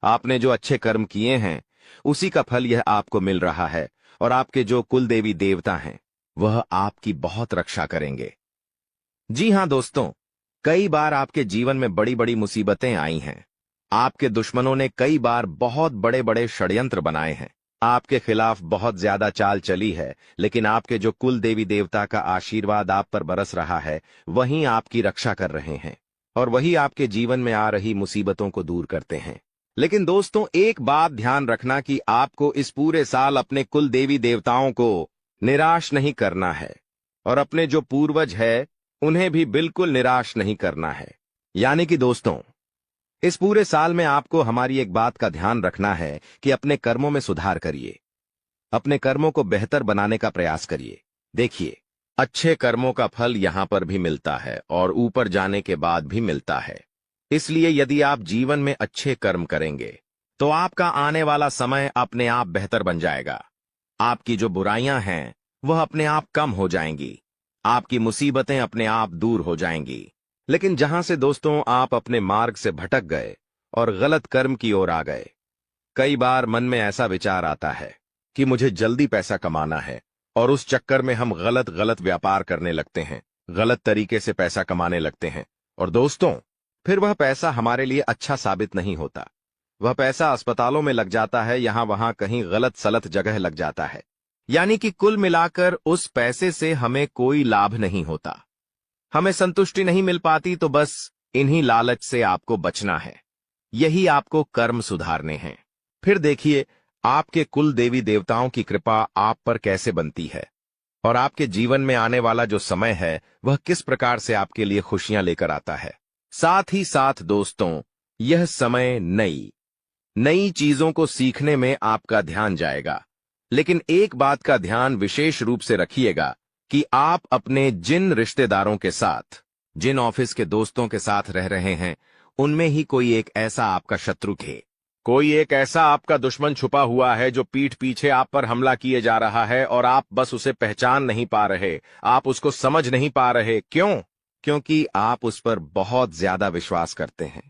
आपने जो अच्छे कर्म किए हैं, उसी का फल यह आपको मिल रहा है, और आपके जो कुलदेवी देवता हैं, वह आपकी बहुत रक्षा करेंगे। जी हां दोस्तों, कई बार आपके जीवन में बड़ी बड़ी मुसीबतें आई हैं। आपके दुश्मनों ने कई बार बहुत बड़े बड़े षड्यंत्र बनाए हैं, आपके खिलाफ बहुत ज्यादा चाल चली है। लेकिन आपके जो कुल देवी देवता का आशीर्वाद आप पर बरस रहा है, वहीं आपकी रक्षा कर रहे हैं, और वही आपके जीवन में आ रही मुसीबतों को दूर करते हैं। लेकिन दोस्तों एक बात ध्यान रखना कि आपको इस पूरे साल अपने कुल देवी देवताओं को निराश नहीं करना है और अपने जो पूर्वज है उन्हें भी बिल्कुल निराश नहीं करना है। यानी कि दोस्तों इस पूरे साल में आपको हमारी एक बात का ध्यान रखना है कि अपने कर्मों में सुधार करिए, अपने कर्मों को बेहतर बनाने का प्रयास करिए। देखिए, अच्छे कर्मों का फल यहां पर भी मिलता है और ऊपर जाने के बाद भी मिलता है। इसलिए यदि आप जीवन में अच्छे कर्म करेंगे तो आपका आने वाला समय अपने आप बेहतर बन जाएगा। आपकी जो बुराइयां हैं वह अपने आप कम हो जाएंगी, आपकी मुसीबतें अपने आप दूर हो जाएंगी। लेकिन जहां से दोस्तों आप अपने मार्ग से भटक गए और गलत कर्म की ओर आ गए, कई बार मन में ऐसा विचार आता है कि मुझे जल्दी पैसा कमाना है और उस चक्कर में हम गलत गलत व्यापार करने लगते हैं, गलत तरीके से पैसा कमाने लगते हैं। और दोस्तों फिर वह पैसा हमारे लिए अच्छा साबित नहीं होता। वह पैसा अस्पतालों में लग जाता है, यहां वहां कहीं गलत सलत जगह लग जाता है। यानी कि कुल मिलाकर उस पैसे से हमें कोई लाभ नहीं होता, हमें संतुष्टि नहीं मिल पाती। तो बस इन्हीं लालच से आपको बचना है, यही आपको कर्म सुधारने हैं। फिर देखिए आपके कुल देवी देवताओं की कृपा आप पर कैसे बनती है और आपके जीवन में आने वाला जो समय है वह किस प्रकार से आपके लिए खुशियां लेकर आता है। साथ ही साथ दोस्तों यह समय नई नई चीजों को सीखने में आपका ध्यान जाएगा। लेकिन एक बात का ध्यान विशेष रूप से रखिएगा कि आप अपने जिन रिश्तेदारों के साथ, जिन ऑफिस के दोस्तों के साथ रह रहे हैं, उनमें ही कोई एक ऐसा आपका शत्रु है, कोई एक ऐसा आपका दुश्मन छुपा हुआ है जो पीठ पीछे आप पर हमला किए जा रहा है और आप बस उसे पहचान नहीं पा रहे, आप उसको समझ नहीं पा रहे। क्यों? क्योंकि आप उस पर बहुत ज्यादा विश्वास करते हैं,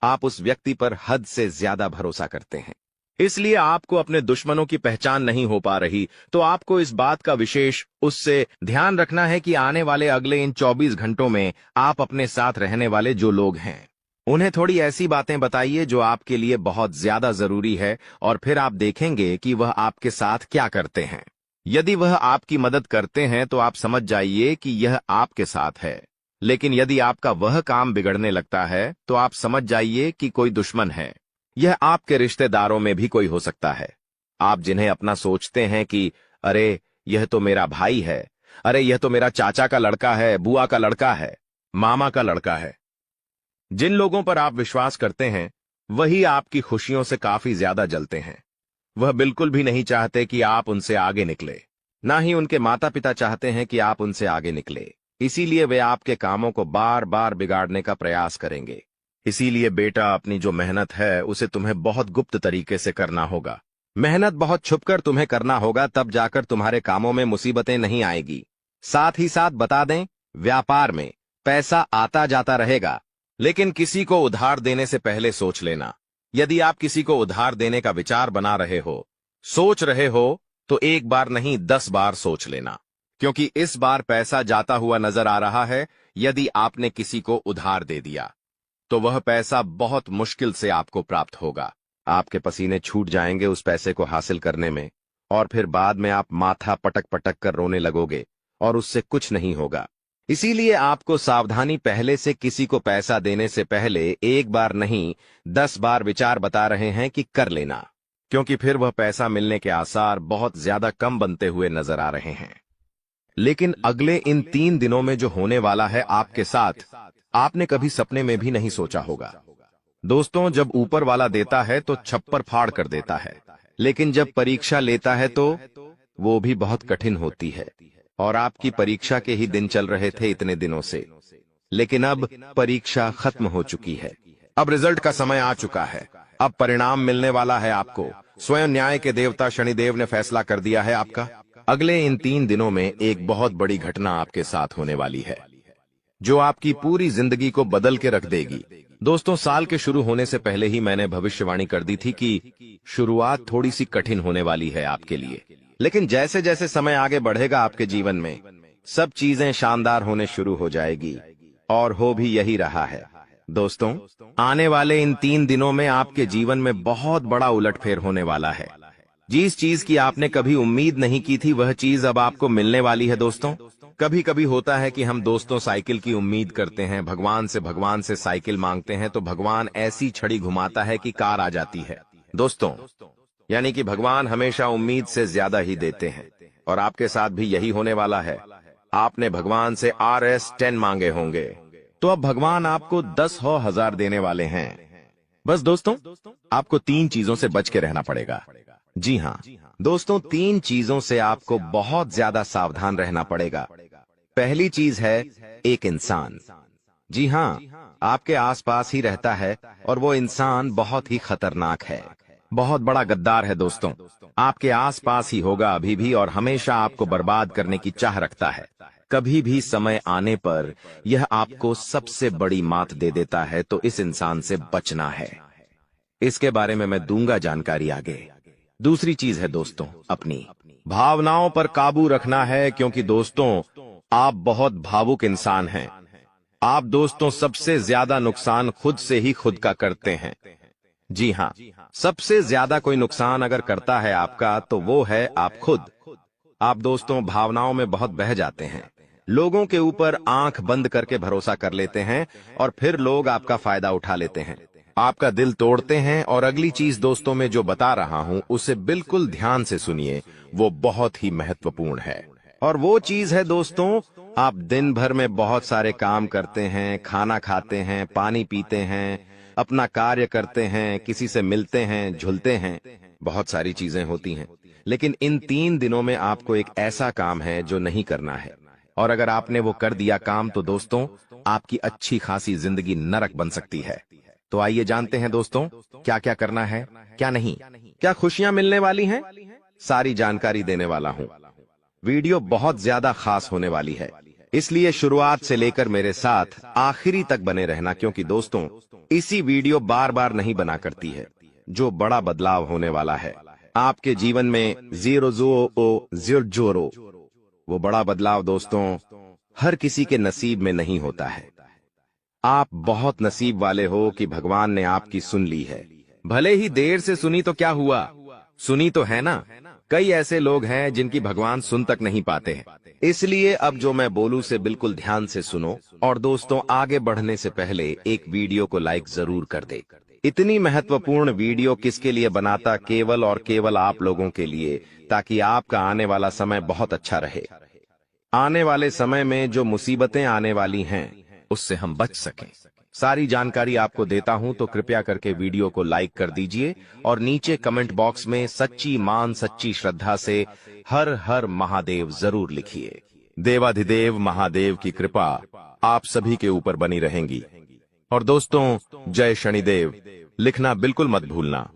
आप उस व्यक्ति पर हद से ज्यादा भरोसा करते हैं, इसलिए आपको अपने दुश्मनों की पहचान नहीं हो पा रही। तो आपको इस बात का विशेष उससे ध्यान रखना है कि आने वाले अगले इन 24 घंटों में आप अपने साथ रहने वाले जो लोग हैं उन्हें थोड़ी ऐसी बातें बताइए जो आपके लिए बहुत ज्यादा जरूरी है, और फिर आप देखेंगे कि वह आपके साथ क्या करते हैं। यदि वह आपकी मदद करते हैं तो आप समझ जाइए कि यह आपके साथ है, लेकिन यदि आपका वह काम बिगड़ने लगता है तो आप समझ जाइए कि कोई दुश्मन है। यह आपके रिश्तेदारों में भी कोई हो सकता है, आप जिन्हें अपना सोचते हैं कि अरे यह तो मेरा भाई है, अरे यह तो मेरा चाचा का लड़का है, बुआ का लड़का है, मामा का लड़का है। जिन लोगों पर आप विश्वास करते हैं वही आपकी खुशियों से काफी ज्यादा जलते हैं। वह बिल्कुल भी नहीं चाहते कि आप उनसे आगे निकले, ना ही उनके माता पिता चाहते हैं कि आप उनसे आगे निकले। इसीलिए वे आपके कामों को बार बार बिगाड़ने का प्रयास करेंगे। इसीलिए बेटा अपनी जो मेहनत है उसे तुम्हें बहुत गुप्त तरीके से करना होगा, मेहनत बहुत छुपकर तुम्हें करना होगा, तब जाकर तुम्हारे कामों में मुसीबतें नहीं आएगी। साथ ही साथ बता दें, व्यापार में पैसा आता जाता रहेगा, लेकिन किसी को उधार देने से पहले सोच लेना। यदि आप किसी को उधार देने का विचार बना रहे हो, सोच रहे हो, तो एक बार नहीं 10 बार सोच लेना, क्योंकि इस बार पैसा जाता हुआ नजर आ रहा है। यदि आपने किसी को उधार दे दिया तो वह पैसा बहुत मुश्किल से आपको प्राप्त होगा, आपके पसीने छूट जाएंगे उस पैसे को हासिल करने में, और फिर बाद में आप माथा पटक पटक कर रोने लगोगे और उससे कुछ नहीं होगा। इसीलिए आपको सावधानी पहले से किसी को पैसा देने से पहले एक बार नहीं 10 बार विचार बता रहे हैं कि कर लेना, क्योंकि फिर वह पैसा मिलने के आसार बहुत ज्यादा कम बनते हुए नजर आ रहे हैं। लेकिन अगले इन 3 दिनों में जो होने वाला है आपके साथ, आपने कभी सपने में भी नहीं सोचा होगा। दोस्तों जब ऊपर वाला देता है तो छप्पर फाड़ कर देता है, लेकिन जब परीक्षा लेता है तो वो भी बहुत कठिन होती है। और आपकी परीक्षा के ही दिन चल रहे थे इतने दिनों से, लेकिन अब परीक्षा खत्म हो चुकी है, अब रिजल्ट का समय आ चुका है, अब परिणाम मिलने वाला है आपको। स्वयं न्याय के देवता शनिदेव ने फैसला कर दिया है आपका। अगले इन 3 दिनों में एक बहुत बड़ी घटना आपके साथ होने वाली है जो आपकी पूरी जिंदगी को बदल के रख देगी। दोस्तों साल के शुरू होने से पहले ही मैंने भविष्यवाणी कर दी थी कि शुरुआत थोड़ी सी कठिन होने वाली है आपके लिए, लेकिन जैसे जैसे समय आगे बढ़ेगा आपके जीवन में सब चीजें शानदार होने शुरू हो जाएगी, और हो भी यही रहा है। दोस्तों आने वाले इन 3 दिनों में आपके जीवन में बहुत बड़ा उलटफेर होने वाला है। जिस चीज की आपने कभी उम्मीद नहीं की थी वह चीज अब आपको मिलने वाली है। दोस्तों कभी कभी होता है कि हम दोस्तों साइकिल की उम्मीद करते हैं, भगवान से साइकिल मांगते हैं तो भगवान ऐसी छड़ी घुमाता है कि कार आ जाती है। दोस्तों, यानी कि भगवान हमेशा उम्मीद से ज्यादा ही देते हैं और आपके साथ भी यही होने वाला है। आपने भगवान से RS10 मांगे होंगे, तो अब भगवान आपको 10,000 देने वाले हैं। बस दोस्तों, आपको 3 चीजों से बच के रहना पड़ेगा। जी हाँ दोस्तों, 3 चीजों से आपको बहुत ज्यादा सावधान रहना पड़ेगा। पहली चीज है एक इंसान। जी हाँ, आपके आसपास ही रहता है और वो इंसान बहुत ही खतरनाक है, बहुत बड़ा गद्दार है। दोस्तों, आपके आसपास ही होगा अभी भी और हमेशा आपको बर्बाद करने की चाह रखता है। कभी भी समय आने पर यह आपको सबसे बड़ी मात दे देता है, तो इस इंसान से बचना है। इसके बारे में मैं दूंगा जानकारी आगे। दूसरी चीज है दोस्तों, अपनी भावनाओं पर काबू रखना है, क्योंकि दोस्तों आप बहुत भावुक इंसान हैं। आप दोस्तों सबसे ज्यादा नुकसान खुद से ही खुद का करते हैं। जी हाँ, सबसे ज्यादा कोई नुकसान अगर करता है आपका तो वो है आप खुद। आप दोस्तों भावनाओं में बहुत बह जाते हैं, लोगों के ऊपर आंख बंद करके भरोसा कर लेते हैं और फिर लोग आपका फायदा उठा लेते हैं, आपका दिल तोड़ते हैं। और अगली चीज दोस्तों मैं जो बता रहा हूं उसे बिल्कुल ध्यान से सुनिए, वो बहुत ही महत्वपूर्ण है। और वो चीज है दोस्तों, आप दिन भर में बहुत सारे काम करते हैं, खाना खाते हैं, पानी पीते हैं, अपना कार्य करते हैं, किसी से मिलते हैं, झुलते हैं, बहुत सारी चीजें होती हैं, लेकिन इन 3 दिनों में आपको एक ऐसा काम है जो नहीं करना है। और अगर आपने वो कर दिया काम तो दोस्तों आपकी अच्छी खासी जिंदगी नरक बन सकती है। तो आइए जानते हैं दोस्तों क्या क्या करना है, क्या नहीं, क्या खुशियां मिलने वाली हैं, सारी जानकारी देने वाला हूं। वीडियो बहुत ज्यादा खास होने वाली है, इसलिए शुरुआत से लेकर मेरे साथ आखिरी तक बने रहना, क्योंकि दोस्तों इसी वीडियो बार बार नहीं बना करती है। जो बड़ा बदलाव होने वाला है आपके जीवन में, जीरो, वो बड़ा बदलाव दोस्तों हर किसी के नसीब में नहीं होता है। आप बहुत नसीब वाले हो कि भगवान ने आपकी सुन ली है। भले ही देर से सुनी तो क्या हुआ, सुनी तो है ना। कई ऐसे लोग हैं जिनकी भगवान सुन तक नहीं पाते हैं। इसलिए अब जो मैं बोलूं से बिल्कुल ध्यान से सुनो। और दोस्तों आगे बढ़ने से पहले एक वीडियो को लाइक जरूर कर दे। इतनी महत्वपूर्ण वीडियो किसके लिए बनाता, केवल और केवल आप लोगों के लिए, ताकि आपका आने वाला समय बहुत अच्छा रहे। आने वाले समय में जो मुसीबतें आने वाली हैं उससे हम बच सकें। सारी जानकारी आपको देता हूं, तो कृपया करके वीडियो को लाइक कर दीजिए और नीचे कमेंट बॉक्स में सच्ची मान सच्ची श्रद्धा से हर हर महादेव जरूर लिखिए। देवाधिदेव महादेव की कृपा आप सभी के ऊपर बनी रहेंगी। और दोस्तों जय शनिदेव लिखना बिल्कुल मत भूलना।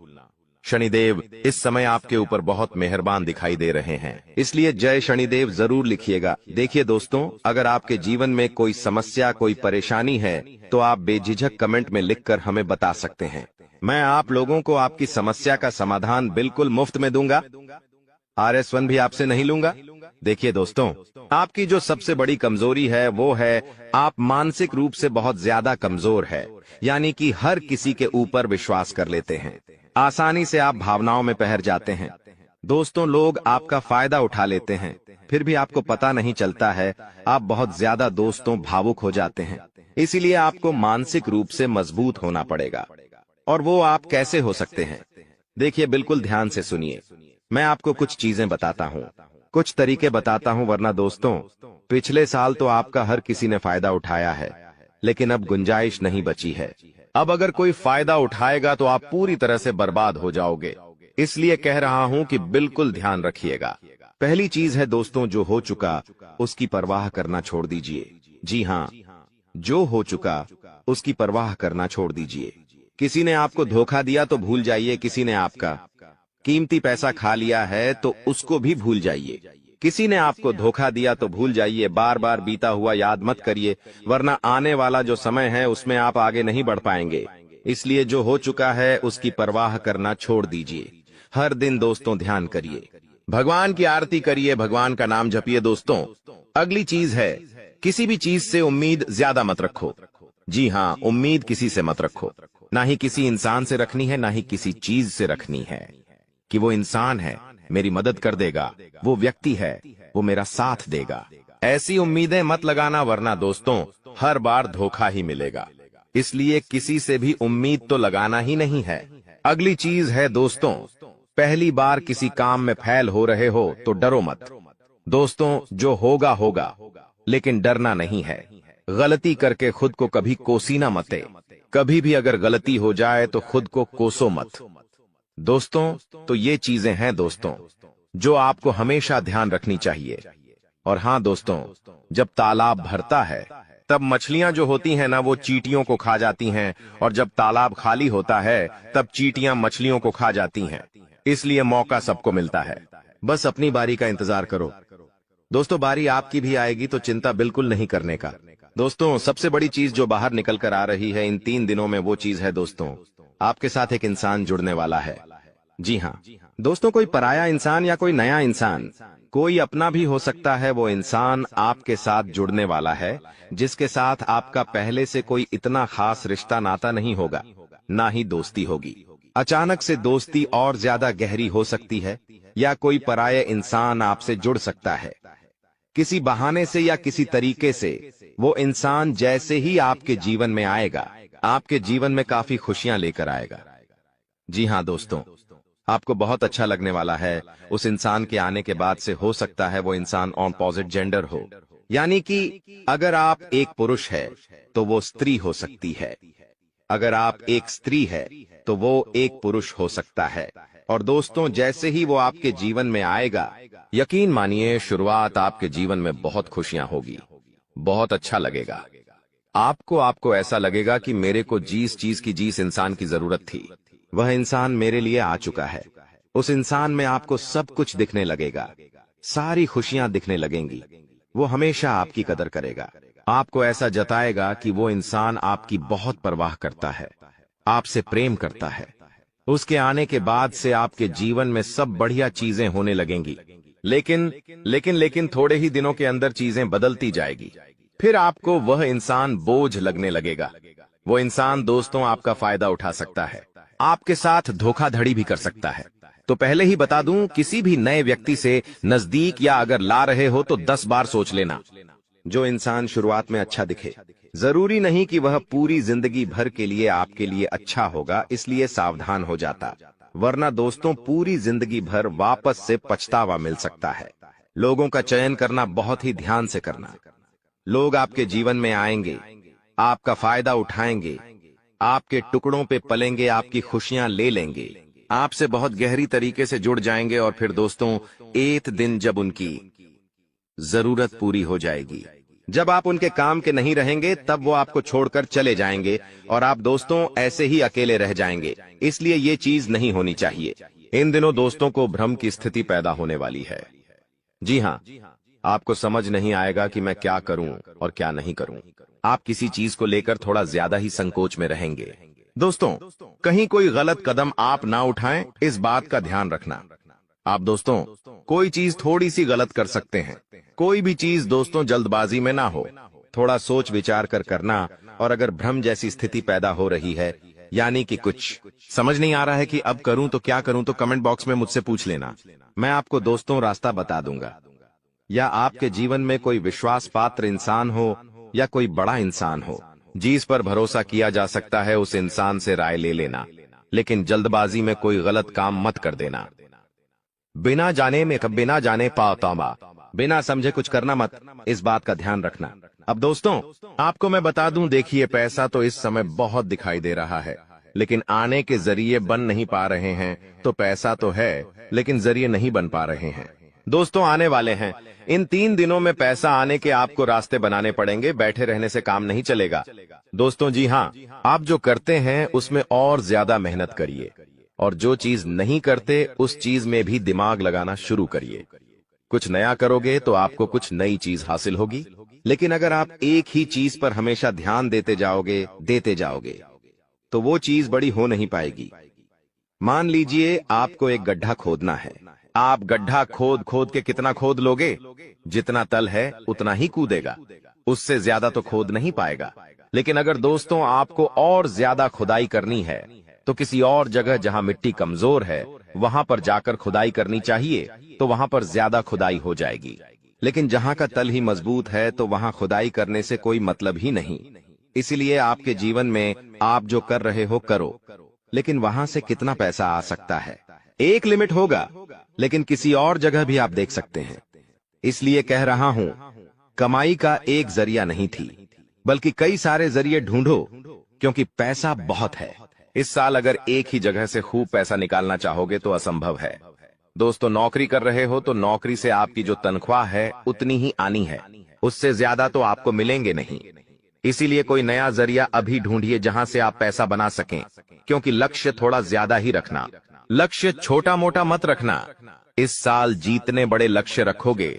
शनिदेव इस समय आपके ऊपर बहुत मेहरबान दिखाई दे रहे हैं, इसलिए जय शनिदेव जरूर लिखिएगा। देखिए दोस्तों, अगर आपके जीवन में कोई समस्या, कोई परेशानी है तो आप बेझिझक कमेंट में लिखकर हमें बता सकते हैं। मैं आप लोगों को आपकी समस्या का समाधान बिल्कुल मुफ्त में दूंगा। RS1 भी आपसे नहीं लूंगा। देखिए दोस्तों, आपकी जो सबसे बड़ी कमजोरी है वो है आप मानसिक रूप से बहुत ज्यादा कमजोर है, यानी कि हर किसी के ऊपर विश्वास कर लेते हैं, आसानी से आप भावनाओं में बहर जाते हैं। दोस्तों लोग आपका फायदा उठा लेते हैं, फिर भी आपको पता नहीं चलता है। आप बहुत ज्यादा दोस्तों भावुक हो जाते हैं, इसीलिए आपको मानसिक रूप से मजबूत होना पड़ेगा। और वो आप कैसे हो सकते हैं, देखिए बिल्कुल ध्यान से सुनिए। मैं आपको कुछ चीजें बताता हूँ, कुछ तरीके बताता हूँ, वरना दोस्तों पिछले साल तो आपका हर किसी ने फायदा उठाया है, लेकिन अब गुंजाइश नहीं बची है। अब अगर कोई फायदा उठाएगा तो आप पूरी तरह से बर्बाद हो जाओगे। इसलिए कह रहा हूं कि बिल्कुल ध्यान रखिएगा। पहली चीज है दोस्तों, जो हो चुका उसकी परवाह करना छोड़ दीजिए। जी हाँ, जो हो चुका उसकी परवाह करना छोड़ दीजिए। किसी ने आपको धोखा दिया तो भूल जाइए, किसी ने आपका कीमती पैसा खा लिया है तो उसको भी भूल जाइए। किसी ने आपको धोखा दिया तो भूल जाइए, बार बार बीता हुआ याद मत करिए, वरना आने वाला जो समय है उसमें आप आगे नहीं बढ़ पाएंगे। इसलिए जो हो चुका है उसकी परवाह करना छोड़ दीजिए। हर दिन दोस्तों ध्यान करिए, भगवान की आरती करिए, भगवान का नाम जपिए। दोस्तों अगली चीज है, किसी भी चीज से उम्मीद ज्यादा मत रखो। जी हाँ, उम्मीद किसी से मत रखो, ना ही किसी इंसान से रखनी है, ना ही किसी चीज से रखनी है कि वो इंसान है मेरी मदद कर देगा, वो व्यक्ति है वो मेरा साथ देगा। ऐसी उम्मीदें मत लगाना, वरना दोस्तों हर बार धोखा ही मिलेगा। इसलिए किसी से भी उम्मीद तो लगाना ही नहीं है। अगली चीज है दोस्तों, पहली बार किसी काम में फेल हो रहे हो तो डरो मत। दोस्तों जो होगा होगा, लेकिन डरना नहीं है। गलती करके खुद को कभी कोसी ना मते। कभी भी अगर गलती हो जाए तो खुद को कोसो मत। दोस्तों तो ये चीजें हैं दोस्तों जो आपको हमेशा ध्यान रखनी चाहिए। और हाँ दोस्तों, जब तालाब भरता है तब मछलियां जो होती हैं ना, वो चींटियों को खा जाती हैं, और जब तालाब खाली होता है तब चींटियां मछलियों को खा जाती हैं। इसलिए मौका सबको मिलता है, बस अपनी बारी का इंतजार करो। दोस्तों बारी आपकी भी आएगी, तो चिंता बिल्कुल नहीं करने का। दोस्तों सबसे बड़ी चीज जो बाहर निकल कर आ रही है इन 3 दिनों में, वो चीज है दोस्तों, आपके साथ एक इंसान जुड़ने वाला है। जी हाँ दोस्तों, कोई पराया इंसान या कोई नया इंसान, कोई अपना भी हो सकता है। वो इंसान आपके साथ जुड़ने वाला है जिसके साथ आपका पहले से कोई इतना खास रिश्ता नाता नहीं होगा, ना ही दोस्ती होगी। अचानक से दोस्ती और ज्यादा गहरी हो सकती है, या कोई पराया इंसान आपसे जुड़ सकता है किसी बहाने से या किसी तरीके से। वो इंसान जैसे ही आपके जीवन में आएगा, आपके जीवन में काफी खुशियां लेकर आएगा। जी हाँ दोस्तों, आपको बहुत अच्छा लगने वाला है। उस इंसान के आने के बाद से हो सकता है वो इंसान ऑपोजिट जेंडर हो, यानी कि अगर आप एक पुरुष है तो वो स्त्री हो सकती है, अगर आप एक स्त्री है तो वो एक पुरुष हो सकता है। और दोस्तों जैसे ही वो आपके जीवन में आएगा, यकीन मानिए शुरुआत आपके जीवन में बहुत खुशियां होगी, बहुत अच्छा लगेगा। आपको ऐसा लगेगा कि मेरे को जिस चीज की जिस इंसान की जरूरत थी, वह इंसान मेरे लिए आ चुका है। उस इंसान में आपको सब कुछ दिखने लगेगा, सारी खुशियां दिखने लगेंगी। वो हमेशा आपकी कदर करेगा, आपको ऐसा जताएगा कि वो इंसान आपकी बहुत परवाह करता है, आपसे प्रेम करता है। उसके आने के बाद से आपके जीवन में सब बढ़िया चीजें होने लगेंगी। लेकिन थोड़े ही दिनों के अंदर चीजें बदलती जाएगी। फिर आपको वह इंसान बोझ लगने लगेगा। वो इंसान दोस्तों आपका फायदा उठा सकता है, आपके साथ धोखाधड़ी भी कर सकता है। तो पहले ही बता दूं, किसी भी नए व्यक्ति से नजदीक या अगर ला रहे हो तो 10 बार सोच लेना। जो इंसान शुरुआत में अच्छा दिखे, जरूरी नहीं कि वह पूरी जिंदगी भर के लिए आपके लिए अच्छा होगा, इसलिए सावधान हो जाता, वरना दोस्तों पूरी जिंदगी भर वापस से पछतावा मिल सकता है। लोगों का चयन करना बहुत ही ध्यान से करना। लोग आपके जीवन में आएंगे, आपका फायदा उठाएंगे, आपके टुकड़ों पे पलेंगे, आपकी खुशियां ले लेंगे, आपसे बहुत गहरी तरीके से जुड़ जाएंगे। और फिर दोस्तों एक दिन जब उनकी जरूरत पूरी हो जाएगी, जब आप उनके काम के नहीं रहेंगे, तब वो आपको छोड़कर चले जाएंगे और आप दोस्तों ऐसे ही अकेले रह जाएंगे। इसलिए ये चीज नहीं होनी चाहिए। इन दिनों दोस्तों को भ्रम की स्थिति पैदा होने वाली है। जी हाँ, आपको समझ नहीं आएगा कि मैं क्या करूं और क्या नहीं करूं। आप किसी चीज को लेकर थोड़ा ज्यादा ही संकोच में रहेंगे। दोस्तों कहीं कोई गलत कदम आप ना उठाएं, इस बात का ध्यान रखना। आप दोस्तों कोई चीज थोड़ी सी गलत कर सकते हैं। कोई भी चीज दोस्तों जल्दबाजी में ना हो, थोड़ा सोच विचार कर करना। और अगर भ्रम जैसी स्थिति पैदा हो रही है, यानी कि कुछ समझ नहीं आ रहा है कि अब करूं तो क्या करूं, तो कमेंट बॉक्स में मुझसे पूछ लेना। मैं आपको दोस्तों रास्ता बता दूंगा। या आपके जीवन में कोई विश्वास पात्र इंसान हो या कोई बड़ा इंसान हो जिस पर भरोसा किया जा सकता है, उस इंसान से राय ले लेना। लेकिन जल्दबाजी में कोई गलत काम मत कर देना। बिना जाने पातामा, बिना समझे कुछ करना मत, इस बात का ध्यान रखना। अब दोस्तों आपको मैं बता दूं, देखिए पैसा तो इस समय बहुत दिखाई दे रहा है, लेकिन आने के जरिए बन नहीं पा रहे हैं। तो पैसा तो है लेकिन जरिए नहीं बन पा रहे हैं। दोस्तों आने वाले हैं, इन 3 दिनों में पैसा आने के आपको रास्ते बनाने पड़ेंगे। बैठे रहने से काम नहीं चलेगा दोस्तों। जी हाँ, आप जो करते हैं उसमें और ज्यादा मेहनत करिए, और जो चीज नहीं करते उस चीज में भी दिमाग लगाना शुरू करिए। कुछ नया करोगे तो आपको कुछ नई चीज हासिल होगी। लेकिन अगर आप एक ही चीज पर हमेशा ध्यान देते जाओगे तो वो चीज बड़ी हो नहीं पाएगी। मान लीजिए आपको एक गड्ढा खोदना है। आप गड्ढा खोद खोद के कितना खोद लोगे? जितना तल है उतना ही कूदेगा, उससे ज्यादा तो खोद नहीं पाएगा। लेकिन अगर दोस्तों आपको और ज्यादा खुदाई करनी है तो किसी और जगह जहां मिट्टी कमजोर है वहां पर जाकर खुदाई करनी चाहिए, तो वहां पर ज्यादा खुदाई हो जाएगी। लेकिन जहां का तल ही मजबूत है तो वहां खुदाई करने से कोई मतलब ही नहीं। इसलिए आपके जीवन में आप जो कर रहे हो करो, लेकिन वहां से कितना पैसा आ सकता है, एक लिमिट होगा, लेकिन किसी और जगह भी आप देख सकते हैं। इसलिए कह रहा हूं, कमाई का एक जरिया नहीं थी, बल्कि कई सारे जरिए ढूंढो, क्योंकि पैसा बहुत है। इस साल अगर एक ही जगह से खूब पैसा निकालना चाहोगे तो असंभव है। दोस्तों, नौकरी कर रहे हो तो नौकरी से आपकी जो तनख्वाह है उतनी ही आनी है, उससे ज्यादा तो आपको मिलेंगे नहीं। इसीलिए कोई नया जरिया अभी ढूंढिए जहां से आप पैसा बना सकें, क्योंकि लक्ष्य थोड़ा ज्यादा ही रखना, लक्ष्य छोटा मोटा मत रखना। इस साल जितने बड़े लक्ष्य रखोगे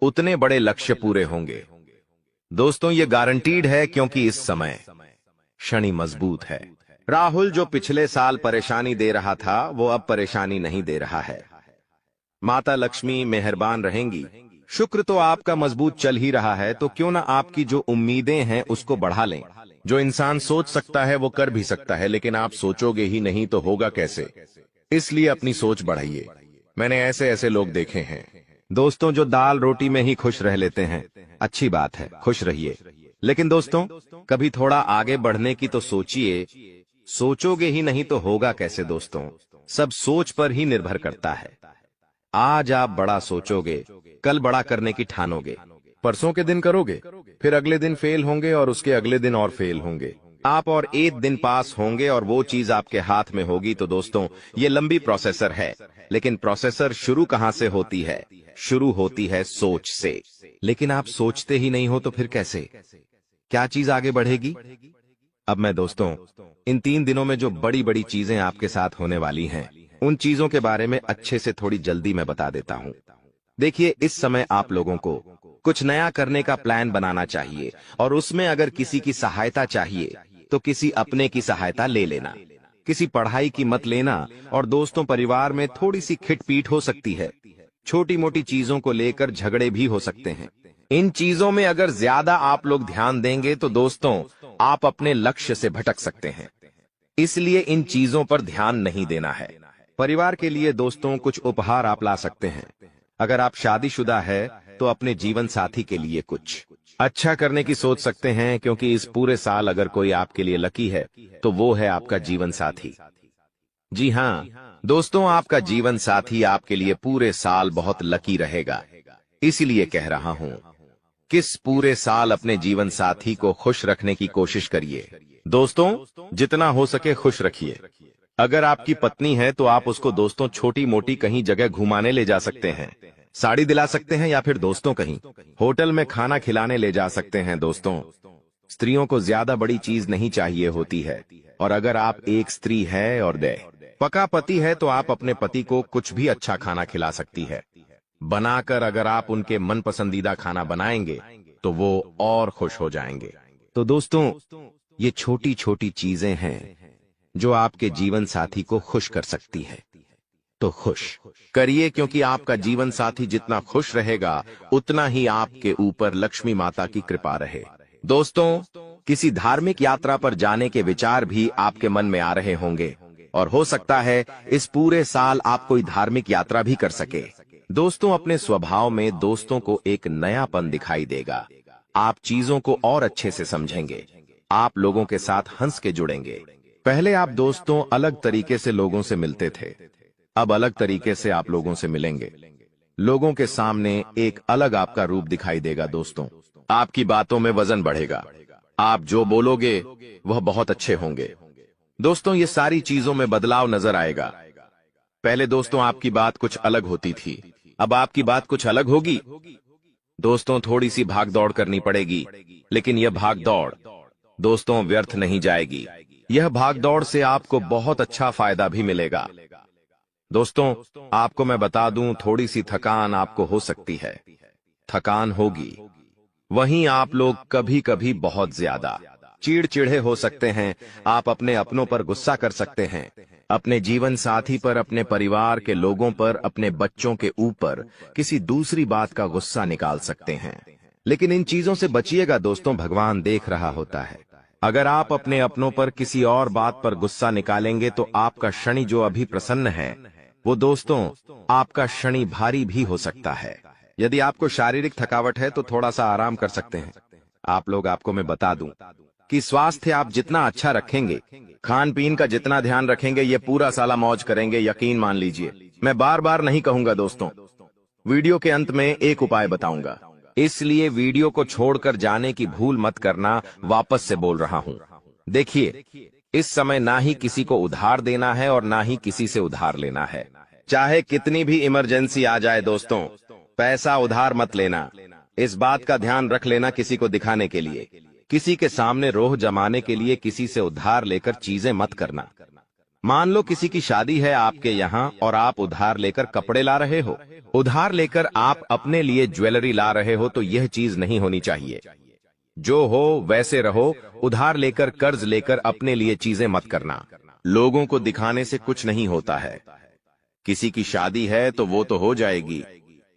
उतने बड़े लक्ष्य पूरे होंगे। दोस्तों, ये गारंटीड है, क्योंकि इस समय शनि मजबूत है। राहुल जो पिछले साल परेशानी दे रहा था वो अब परेशानी नहीं दे रहा है। माता लक्ष्मी मेहरबान रहेंगी। शुक्र तो आपका मजबूत चल ही रहा है, तो क्यों ना आपकी जो उम्मीदें हैं उसको बढ़ा लें। जो इंसान सोच सकता है वो कर भी सकता है, लेकिन आप सोचोगे ही नहीं तो होगा कैसे। इसलिए अपनी सोच बढ़ाइए। मैंने ऐसे ऐसे लोग देखे हैं दोस्तों जो दाल रोटी में ही खुश रह लेते हैं। अच्छी बात है, खुश रहिए, लेकिन दोस्तों कभी थोड़ा आगे बढ़ने की तो सोचिए। सोचोगे ही नहीं तो होगा कैसे। दोस्तों, सब सोच पर ही निर्भर करता है। आज आप बड़ा सोचोगे, कल बड़ा करने की ठानोगे। परसों के दिन करोगे, फिर अगले दिन फेल होंगे और उसके अगले दिन और फेल होंगे। आप और एक दिन पास होंगे और वो चीज आपके हाथ में होगी। तो दोस्तों, ये लंबी प्रोसेसर है, लेकिन प्रोसेसर शुरू कहां से होती है? शुरू होती है सोच से। लेकिन आप सोचते ही नहीं हो तो फिर कैसे, क्या चीज आगे बढ़ेगी? अब मैं दोस्तों इन 3 दिनों में जो बड़ी बड़ी चीजें आपके साथ होने वाली हैं, उन चीजों के बारे में अच्छे से थोड़ी जल्दी मैं बता देता हूं। देखिए, इस समय आप लोगों को कुछ नया करने का प्लान बनाना चाहिए, और उसमें अगर किसी की सहायता चाहिए तो किसी अपने की सहायता ले लेना। किसी पढ़ाई की मत लेना। और दोस्तों, परिवार में थोड़ी सी खिटपीट हो सकती है। छोटी मोटी चीजों को लेकर झगड़े भी हो सकते हैं। इन चीजों में अगर ज्यादा आप लोग ध्यान देंगे तो दोस्तों आप अपने लक्ष्य से भटक सकते हैं। इसलिए इन चीजों पर ध्यान नहीं देना है। परिवार के लिए दोस्तों कुछ उपहार आप ला सकते हैं। अगर आप शादीशुदा है तो अपने जीवन साथी के लिए कुछ अच्छा करने की सोच सकते हैं, क्योंकि इस पूरे साल अगर कोई आपके लिए लकी है तो वो है आपका जीवन साथी। जी हाँ दोस्तों, आपका जीवन साथी आपके लिए पूरे साल बहुत लकी रहेगा। इसीलिए कह रहा हूं, किस पूरे साल अपने जीवन साथी को खुश रखने की कोशिश करिए। दोस्तों, जितना हो सके खुश रखिए। अगर आपकी पत्नी है तो आप उसको दोस्तों छोटी मोटी कहीं जगह घुमाने ले जा सकते हैं, साड़ी दिला सकते हैं, या फिर दोस्तों कहीं होटल में खाना खिलाने ले जा सकते हैं। दोस्तों, स्त्रियों को ज्यादा बड़ी चीज नहीं चाहिए होती है, और अगर आप एक स्त्री है और पका पति है तो आप अपने पति को कुछ भी अच्छा खाना खिला सकती है बनाकर। अगर आप उनके मन पसंदीदा खाना बनाएंगे तो वो और खुश हो जाएंगे। तो दोस्तों, ये छोटी छोटी चीजें हैं जो आपके जीवन साथी को खुश कर सकती है। तो खुश करिए, क्योंकि आपका जीवन साथी जितना खुश रहेगा उतना ही आपके ऊपर लक्ष्मी माता की कृपा रहे। दोस्तों, किसी धार्मिक यात्रा पर जाने के विचार भी आपके मन में आ रहे होंगे, और हो सकता है इस पूरे साल आप कोई धार्मिक यात्रा भी कर सके। दोस्तों, अपने स्वभाव में दोस्तों को एक नयापन दिखाई देगा। आप चीजों को और अच्छे से समझेंगे। आप लोगों के साथ हंस के जुड़ेंगे। पहले आप दोस्तों अलग तरीके से लोगों से मिलते थे, अब अलग तरीके से आप लोगों से मिलेंगे। लोगों के सामने एक अलग आपका रूप दिखाई देगा। दोस्तों, आपकी बातों में वजन बढ़ेगा। आप जो बोलोगे वह बहुत अच्छे होंगे। दोस्तों, ये सारी चीजों में बदलाव नजर आएगा। पहले दोस्तों आपकी बात कुछ अलग होती थी, अब आपकी बात कुछ अलग होगी। दोस्तों, थोड़ी सी भाग दौड़ करनी पड़ेगी, लेकिन यह भाग दौड़ दोस्तों व्यर्थ नहीं जाएगी। यह भाग दौड़ से आपको बहुत अच्छा फायदा भी मिलेगा। दोस्तों, आपको मैं बता दूं, थोड़ी सी थकान आपको हो सकती है। थकान होगी। वहीं आप लोग कभी कभी बहुत ज्यादा चिड़चिड़े हो सकते हैं। आप अपने अपनों पर गुस्सा कर सकते हैं, अपने जीवन साथी पर, अपने परिवार के लोगों पर, अपने बच्चों के ऊपर किसी दूसरी बात का गुस्सा निकाल सकते हैं। लेकिन इन चीजों से बचिएगा दोस्तों, भगवान देख रहा होता है। अगर आप अपने अपनों पर किसी और बात पर गुस्सा निकालेंगे तो आपका शनि जो अभी प्रसन्न है वो दोस्तों आपका शनि भारी भी हो सकता है। यदि आपको शारीरिक थकावट है तो थोड़ा सा आराम कर सकते हैं। आपको मैं बता दूं कि स्वास्थ्य आप जितना अच्छा रखेंगे, खान पीन का जितना ध्यान रखेंगे, ये पूरा साला मौज करेंगे, यकीन मान लीजिए। मैं बार बार नहीं कहूंगा दोस्तों, वीडियो के अंत में एक उपाय बताऊंगा, इसलिए वीडियो को छोड़कर जाने की भूल मत करना। वापस से बोल रहा हूं, देखिए, इस समय ना ही किसी को उधार देना है और ना ही किसी से उधार लेना है। चाहे कितनी भी इमरजेंसी आ जाए दोस्तों, पैसा उधार मत लेना। इस बात का ध्यान रख लेना, किसी को दिखाने के लिए, किसी के सामने रोह जमाने के लिए किसी से उधार लेकर चीजें मत करना। मान लो किसी की शादी है आपके यहाँ और आप उधार लेकर कपड़े ला रहे हो, उधार लेकर आप अपने लिए ज्वेलरी ला रहे हो, तो यह चीज नहीं होनी चाहिए। जो हो वैसे रहो, उधार लेकर कर्ज लेकर अपने लिए चीजें मत करना। लोगों को दिखाने से कुछ नहीं होता है। किसी की शादी है तो वो तो हो जाएगी,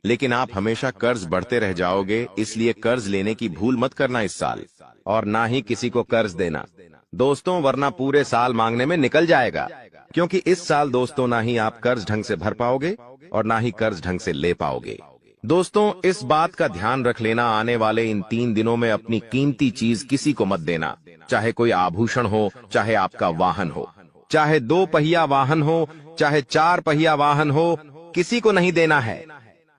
लेकिन आप हमेशा कर्ज बढ़ते रह जाओगे, इसलिए कर्ज लेने की भूल मत करना इस साल, और ना ही किसी को कर्ज देना दोस्तों, वरना पूरे साल मांगने में निकल जाएगा। क्योंकि इस साल दोस्तों ना ही आप कर्ज ढंग से भर पाओगे और ना ही कर्ज ढंग से ले पाओगे। दोस्तों, इस बात का ध्यान रख लेना, आने वाले इन 3 दिनों में अपनी कीमती चीज किसी को मत देना। चाहे कोई आभूषण हो, चाहे आपका वाहन हो, चाहे 2 पहिया वाहन हो, चाहे 4 पहिया वाहन हो, किसी को नहीं देना है।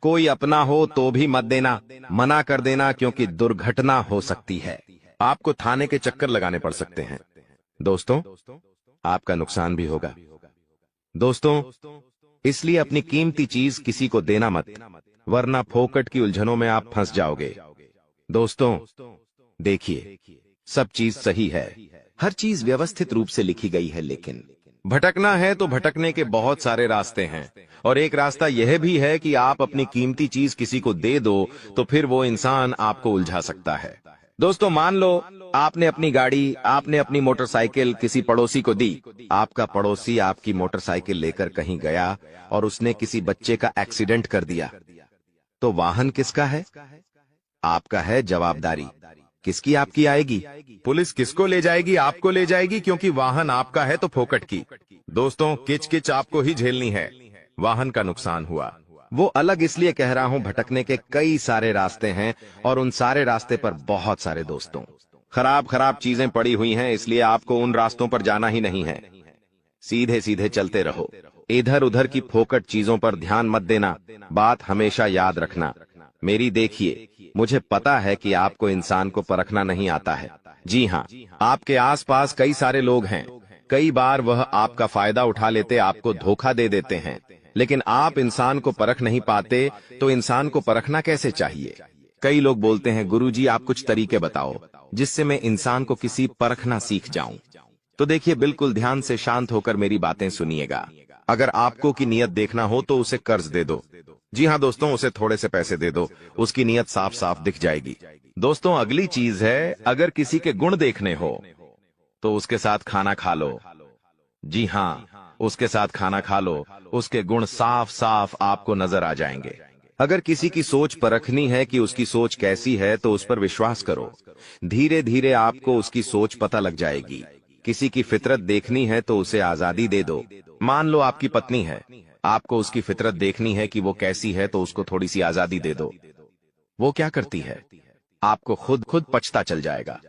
कोई अपना हो तो भी मत देना, मना कर देना, क्योंकि दुर्घटना हो सकती है। आपको थाने के चक्कर लगाने पड़ सकते हैं दोस्तों, आपका नुकसान भी होगा दोस्तों। इसलिए अपनी कीमती चीज किसी को देना मत, वरना फोकट की उलझनों में आप फंस जाओगे। दोस्तों देखिए, सब चीज सही है, हर चीज व्यवस्थित रूप से लिखी गई है, लेकिन भटकना है तो भटकने के बहुत सारे रास्ते हैं, और एक रास्ता यह भी है कि आप अपनी कीमती चीज किसी को दे दो तो फिर वो इंसान आपको उलझा सकता है। दोस्तों, मान लो आपने अपनी गाड़ी, आपने अपनी मोटरसाइकिल किसी पड़ोसी को दी। आपका पड़ोसी आपकी मोटरसाइकिल लेकर कहीं गया और उसने किसी बच्चे का एक्सीडेंट कर दिया, तो वाहन किसका है? आपका है। जवाबदारी किसकी आपकी आएगी? पुलिस किसको ले जाएगी? आपको ले जाएगी, क्योंकि वाहन आपका है तो फोकट की। दोस्तों, किच किच आपको ही झेलनी है। वाहन का नुकसान हुआ, वो अलग, इसलिए कह रहा हूं भटकने के कई सारे रास्ते हैं, और उन सारे रास्ते पर बहुत सारे दोस्तों खराब चीजें पड़ी हुई हैं, इसलिए आपको उन रास्तों पर जाना ही नहीं है। सीधे सीधे चलते रहो, इधर उधर की फोकट चीजों पर ध्यान मत देना। बात हमेशा याद रखना मेरी। देखिए, मुझे पता है कि आपको इंसान को परखना नहीं आता है। जी हाँ, आपके आसपास कई सारे लोग हैं, कई बार वह आपका फायदा उठा लेते, आपको धोखा दे देते हैं, लेकिन आप इंसान को परख नहीं पाते, तो इंसान को परखना कैसे चाहिए? कई लोग बोलते हैं, गुरुजी आप कुछ तरीके बताओ जिससे मैं इंसान को किसी परखना सीख जाऊं। तो देखिए, बिल्कुल ध्यान से शांत होकर मेरी बातें सुनिएगा। अगर आपको की नियत देखना हो तो उसे कर्ज दे दो। जी हाँ दोस्तों, उसे थोड़े से पैसे दे दो, उसकी नियत साफ साफ दिख जाएगी। दोस्तों, अगली चीज है, अगर किसी के गुण देखने हो तो उसके साथ खाना खा लो। जी हाँ, उसके साथ खाना खा लो, उसके गुण साफ साफ आपको नजर आ जाएंगे। अगर किसी की सोच परखनी है कि उसकी सोच कैसी है, तो उस पर विश्वास करो, धीरे धीरे आपको उसकी सोच पता लग जाएगी। किसी की फितरत देखनी है तो उसे आजादी दे दो। मान लो आपकी पत्नी है, आपको उसकी फितरत देखनी है कि वो कैसी है, तो उसको थोड़ी सी आजादी दे दो। वो क्या करती है, आपको खुद पछता चल जाएगा।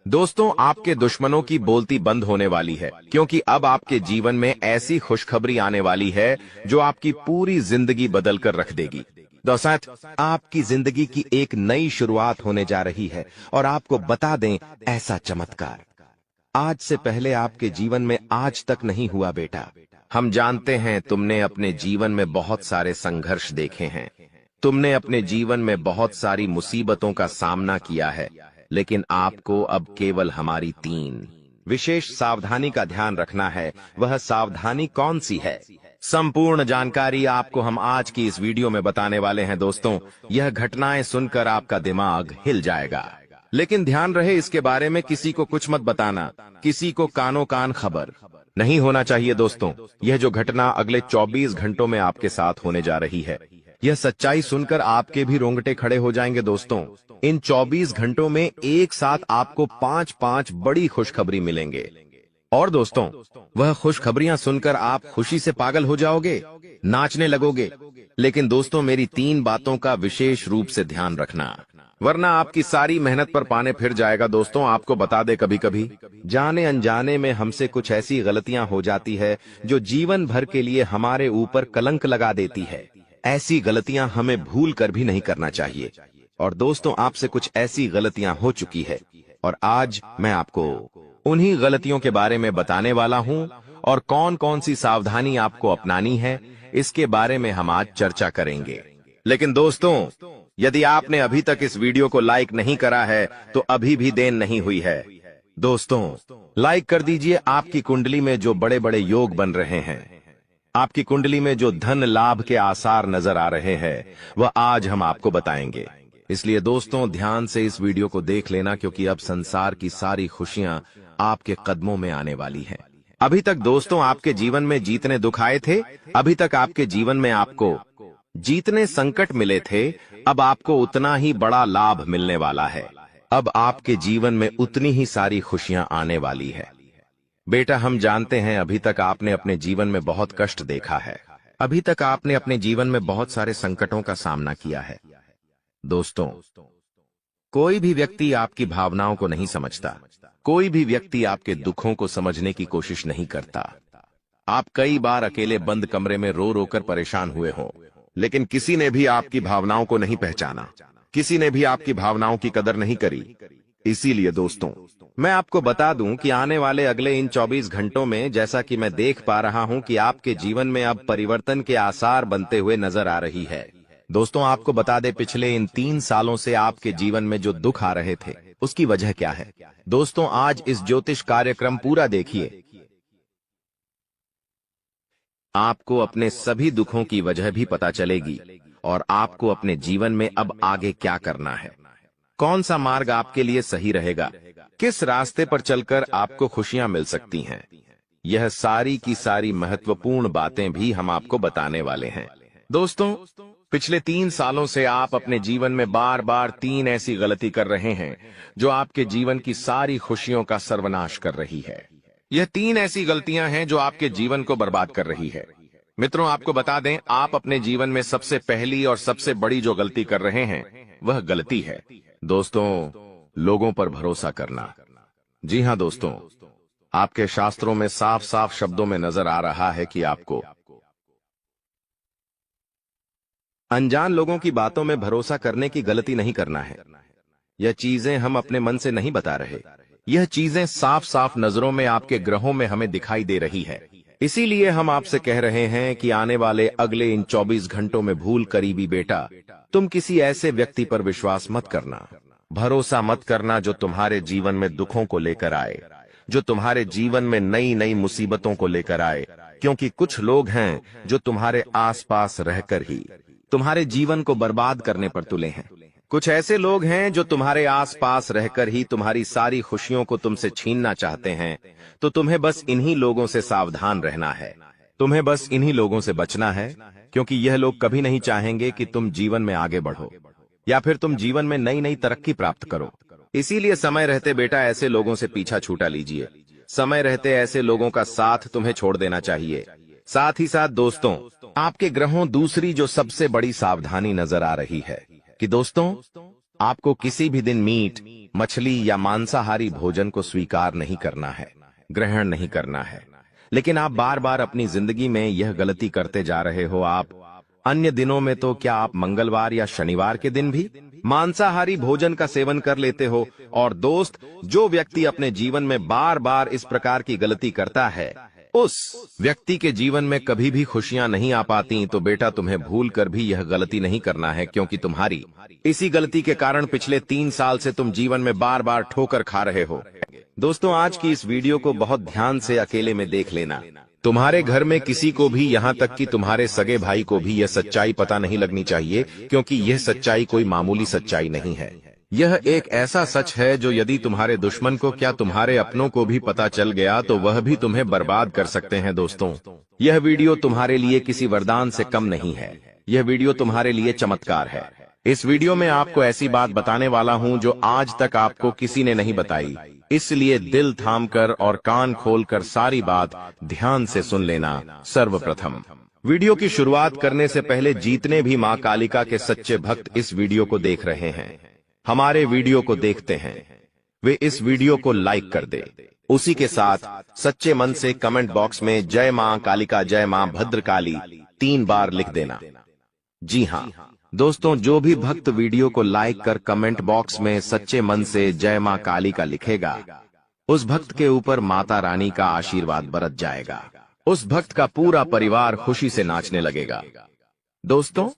दोस्तों, आपके दुश्मनों की बोलती बंद होने वाली है, क्योंकि अब आपके जीवन में ऐसी खुशखबरी आने वाली है जो आपकी पूरी जिंदगी बदल कर रख देगी। दोस्तों, आपकी जिंदगी की एक नई शुरुआत होने जा रही है, और आपको बता दें, ऐसा चमत्कार आज से पहले आपके जीवन में आज तक नहीं हुआ बेटा। हम जानते हैं तुमने अपने जीवन में बहुत सारे संघर्ष देखे हैं, तुमने अपने जीवन में बहुत सारी मुसीबतों का सामना किया है, लेकिन आपको अब केवल हमारी 3 विशेष सावधानी का ध्यान रखना है। वह सावधानी कौन सी है? संपूर्ण जानकारी आपको हम आज की इस वीडियो में बताने वाले हैं। दोस्तों, यह घटनाएं सुनकर आपका दिमाग हिल जाएगा, लेकिन ध्यान रहे, इसके बारे में किसी को कुछ मत बताना, किसी को कानो कान खबर नहीं होना चाहिए। दोस्तों, यह जो घटना अगले 24 घंटों में आपके साथ होने जा रही है, यह सच्चाई सुनकर आपके भी रोंगटे खड़े हो जाएंगे। दोस्तों, इन 24 घंटों में एक साथ आपको 5 बड़ी खुशखबरी मिलेंगे, और दोस्तों, वह खुशखबरियां सुनकर आप खुशी से पागल हो जाओगे, नाचने लगोगे, लेकिन दोस्तों मेरी 3 बातों का विशेष रूप से ध्यान रखना, वरना आपकी सारी मेहनत पर पानी फिर जाएगा। दोस्तों आपको बता दे, कभी कभी जाने अनजाने में हमसे कुछ ऐसी गलतियां हो जाती है जो जीवन भर के लिए हमारे ऊपर कलंक लगा देती है। ऐसी गलतियां हमें भूल कर भी नहीं करना चाहिए। और दोस्तों आपसे कुछ ऐसी गलतियां हो चुकी है और आज मैं आपको उन्हीं गलतियों के बारे में बताने वाला हूं और कौन कौन सी सावधानी आपको अपनानी है, इसके बारे में हम आज चर्चा करेंगे। लेकिन दोस्तों यदि आपने अभी तक इस वीडियो को लाइक नहीं करा है तो अभी भी देर नहीं हुई है। दोस्तों लाइक कर दीजिए। आपकी कुंडली में जो बड़े बड़े योग बन रहे हैं, आपकी कुंडली में जो धन लाभ के आसार नजर आ रहे हैं, वह आज हम आपको बताएंगे। इसलिए दोस्तों ध्यान से इस वीडियो को देख लेना, क्योंकि अब संसार की सारी खुशियां आपके कदमों में आने वाली हैं। अभी तक दोस्तों आपके जीवन में जितने दुख आए थे, अभी तक आपके जीवन में आपको जितने संकट मिले थे, अब आपको उतना ही बड़ा लाभ मिलने वाला है। अब आपके जीवन में उतनी ही सारी खुशियां आने वाली है। बेटा हम जानते हैं अभी तक आपने अपने जीवन में बहुत कष्ट देखा है, अभी तक आपने अपने जीवन में बहुत सारे संकटों का सामना किया है। दोस्तों कोई भी व्यक्ति आपकी भावनाओं को नहीं समझता, कोई भी व्यक्ति आपके दुखों को समझने की कोशिश नहीं करता। आप कई बार अकेले बंद कमरे में रो रो कर परेशान हुए हो, लेकिन किसी ने भी आपकी भावनाओं को नहीं पहचाना, किसी ने भी आपकी भावनाओं की कदर नहीं करी। इसीलिए दोस्तों मैं आपको बता दूं कि आने वाले अगले इन 24 घंटों में, जैसा कि मैं देख पा रहा हूं कि आपके जीवन में अब परिवर्तन के आसार बनते हुए नजर आ रही है। दोस्तों आपको बता दें, पिछले इन 3 सालों से आपके जीवन में जो दुख आ रहे थे उसकी वजह क्या है। दोस्तों आज इस ज्योतिष कार्यक्रम पूरा देखिए, आपको अपने सभी दुखों की वजह भी पता चलेगी और आपको अपने जीवन में अब आगे क्या करना है, कौन सा मार्ग आपके लिए सही रहेगा, किस रास्ते पर चलकर आपको खुशियां मिल सकती हैं। यह सारी की सारी महत्वपूर्ण बातें भी हम आपको बताने वाले हैं। दोस्तों पिछले 3 सालों से आप अपने जीवन में बार बार 3 ऐसी गलती कर रहे हैं जो आपके जीवन की सारी खुशियों का सर्वनाश कर रही है। यह 3 ऐसी गलतियां हैं जो आपके जीवन को बर्बाद कर रही है। मित्रों आपको बता दें, आप अपने जीवन में सबसे पहली और सबसे बड़ी जो गलती कर रहे हैं वह गलती है दोस्तों लोगों पर भरोसा करना। जी हां दोस्तों, आपके शास्त्रों में साफ साफ शब्दों में नजर आ रहा है कि आपको अनजान लोगों की बातों में भरोसा करने की गलती नहीं करना है। यह चीजें हम अपने मन से नहीं बता रहे, यह चीजें साफ साफ नजरों में आपके ग्रहों में हमें दिखाई दे रही है। इसीलिए हम आपसे कह रहे हैं कि आने वाले अगले इन 24 घंटों में भूल करीबी बेटा, तुम किसी ऐसे व्यक्ति पर विश्वास मत करना, भरोसा मत करना जो तुम्हारे जीवन में दुखों को लेकर आए, जो तुम्हारे जीवन में नई नई मुसीबतों को लेकर आए। क्योंकि कुछ लोग हैं जो तुम्हारे आसपास रहकर ही तुम्हारे जीवन को बर्बाद करने पर तुले हैं। कुछ ऐसे लोग हैं जो तुम्हारे आसपास रहकर ही तुम्हारी सारी खुशियों को तुमसे छीनना चाहते हैं। तो तुम्हें बस इन्हीं लोगों से सावधान रहना है, तुम्हें बस इन्हीं लोगों से बचना है, क्योंकि यह लोग कभी नहीं चाहेंगे कि तुम जीवन में आगे बढ़ो या फिर तुम जीवन में नई नई तरक्की प्राप्त करो। इसीलिए समय रहते बेटा ऐसे लोगों से पीछा छूटा लीजिए, समय रहते ऐसे लोगों का साथ तुम्हें छोड़ देना चाहिए। साथ ही साथ दोस्तों आपके ग्रहों दूसरी जो सबसे बड़ी सावधानी नजर आ रही है कि दोस्तों आपको किसी भी दिन मीट, मछली या मांसाहारी भोजन को स्वीकार नहीं करना है, ग्रहण नहीं करना है। लेकिन आप बार बार अपनी जिंदगी में यह गलती करते जा रहे हो। आप अन्य दिनों में तो क्या आप मंगलवार या शनिवार के दिन भी मांसाहारी भोजन का सेवन कर लेते हो। और दोस्त जो व्यक्ति अपने जीवन में बार बार इस प्रकार की गलती करता है, उस व्यक्ति के जीवन में कभी भी खुशियां नहीं आ पाती। तो बेटा तुम्हें भूल कर भी यह गलती नहीं करना है, क्योंकि तुम्हारी इसी गलती के कारण पिछले 3 साल से तुम जीवन में बार बार ठोकर खा रहे हो। दोस्तों आज की इस वीडियो को बहुत ध्यान से अकेले में देख लेना। तुम्हारे घर में किसी को भी, यहाँ तक कि तुम्हारे सगे भाई को भी यह सच्चाई पता नहीं लगनी चाहिए, क्योंकि यह सच्चाई कोई मामूली सच्चाई नहीं है। यह एक ऐसा सच है जो यदि तुम्हारे दुश्मन को, क्या तुम्हारे अपनों को भी पता चल गया तो वह भी तुम्हें बर्बाद कर सकते हैं। दोस्तों यह वीडियो तुम्हारे लिए किसी वरदान से कम नहीं है, यह वीडियो तुम्हारे लिए चमत्कार है। इस वीडियो में आपको ऐसी बात बताने वाला हूं जो आज तक आपको किसी ने नहीं बताई, इसलिए दिल थामकर और कान खोलकर सारी बात ध्यान से सुन लेना। सर्वप्रथम वीडियो की शुरुआत करने से पहले जितने भी मां कालिका के सच्चे भक्त इस वीडियो को देख रहे हैं, हमारे वीडियो को देखते हैं, वे इस वीडियो को लाइक कर दे। उसी के साथ सच्चे मन से कमेंट बॉक्स में जय मां कालिका, जय मां भद्रकाली 3 बार लिख देना। जी हां दोस्तों, जो भी भक्त वीडियो को लाइक कर कमेंट बॉक्स में सच्चे मन से जय मां कालिका लिखेगा, उस भक्त के ऊपर माता रानी का आशीर्वाद बरस जाएगा। उस भक्त का पूरा परिवार खुशी से नाचने लगेगा। दोस्तों,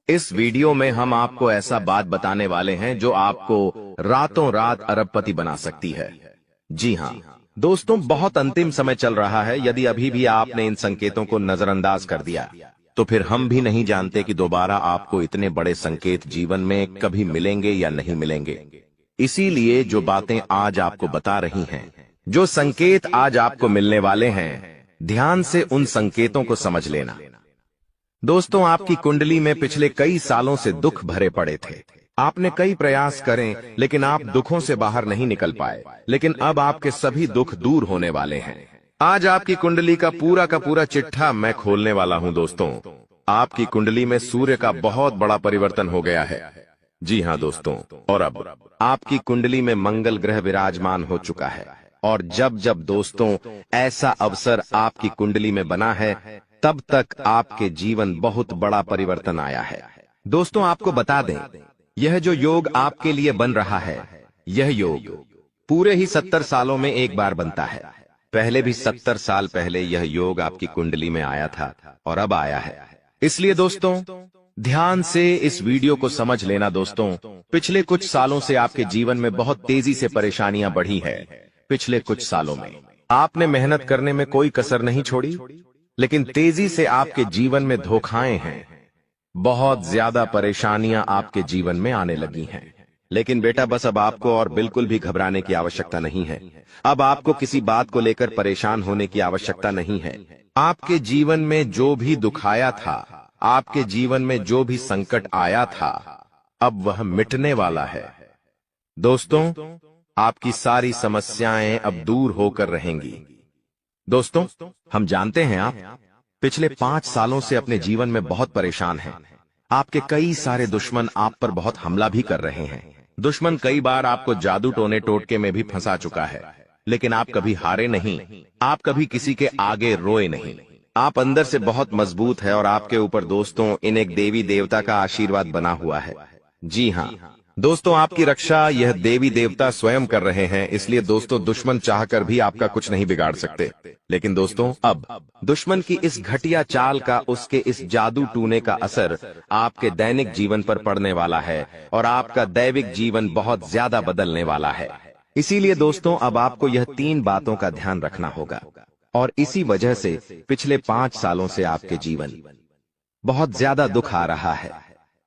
इस वीडियो में हम आपको ऐसा बात बताने वाले हैं जो आपको रातों रात अरबपति बना सकती है। जी हां दोस्तों, बहुत अंतिम समय चल रहा है। यदि अभी भी आपने इन संकेतों को नजरअंदाज कर दिया, तो फिर हम भी नहीं जानते कि दोबारा आपको इतने बड़े संकेत जीवन में कभी मिलेंगे या नहीं मिलेंगे। इसीलिए जो बातें आज आपको बता रही हैं, जो संकेत आज आपको मिलने वाले हैं, ध्यान से उन संकेतों को समझ लेना। दोस्तों, आपकी कुंडली में पिछले कई सालों से दुख भरे पड़े थे। आपने कई प्रयास करें, लेकिन आप दुखों से बाहर नहीं निकल पाए। लेकिन अब आपके सभी दुख दूर होने वाले हैं। आज आपकी कुंडली का पूरा चिट्ठा मैं खोलने वाला हूं। दोस्तों, आपकी कुंडली में सूर्य का बहुत बड़ा परिवर्तन हो गया है। जी हां दोस्तों, और अब आपकी कुंडली में मंगल ग्रह विराजमान हो चुका है। और जब जब दोस्तों ऐसा अवसर आपकी कुंडली में बना है, तब तक आपके जीवन बहुत बड़ा परिवर्तन आया है। दोस्तों, आपको बता दें, यह जो योग आपके लिए बन रहा है, यह योग पूरे ही 70 सालों में एक बार बनता है। पहले भी 70 साल पहले यह योग आपकी कुंडली में आया था और अब आया है। इसलिए दोस्तों, ध्यान से इस वीडियो को समझ लेना। दोस्तों, पिछले कुछ सालों से आपके जीवन में बहुत तेजी से परेशानियां बढ़ी है। पिछले कुछ सालों में आपने मेहनत करने में कोई कसर नहीं छोड़ी, लेकिन तेजी से आपके जीवन में धोखाएं हैं। बहुत ज्यादा परेशानियां आपके जीवन में आने लगी हैं। लेकिन बेटा, बस अब आपको और बिल्कुल भी घबराने की आवश्यकता नहीं है। अब आपको किसी बात को लेकर परेशान होने की आवश्यकता नहीं है। आपके जीवन में जो भी दुख आया था, आपके जीवन में जो भी संकट आया था, अब वह मिटने वाला है। दोस्तों, आपकी सारी समस्याएं अब दूर होकर रहेंगी। दोस्तों, हम जानते हैं आप पिछले 5 सालों से अपने जीवन में बहुत परेशान हैं। आपके कई सारे दुश्मन आप पर बहुत हमला भी कर रहे हैं। दुश्मन कई बार आपको जादू टोने टोटके में भी फंसा चुका है, लेकिन आप कभी हारे नहीं। आप कभी किसी के आगे रोए नहीं। आप अंदर से बहुत मजबूत है और आपके ऊपर दोस्तों इन एक देवी देवता का आशीर्वाद बना हुआ है। जी हाँ दोस्तों, आपकी रक्षा यह देवी देवता स्वयं कर रहे हैं। इसलिए दोस्तों, दुश्मन चाहकर भी आपका कुछ नहीं बिगाड़ सकते। लेकिन दोस्तों, अब दुश्मन की इस घटिया चाल का, उसके इस जादू टूने का असर आपके दैनिक जीवन पर पड़ने वाला है और आपका दैविक जीवन बहुत ज्यादा बदलने वाला है। इसीलिए दोस्तों, अब आपको यह 3 बातों का ध्यान रखना होगा। और इसी वजह से पिछले 5 सालों से आपके जीवन बहुत ज्यादा दुख आ रहा है।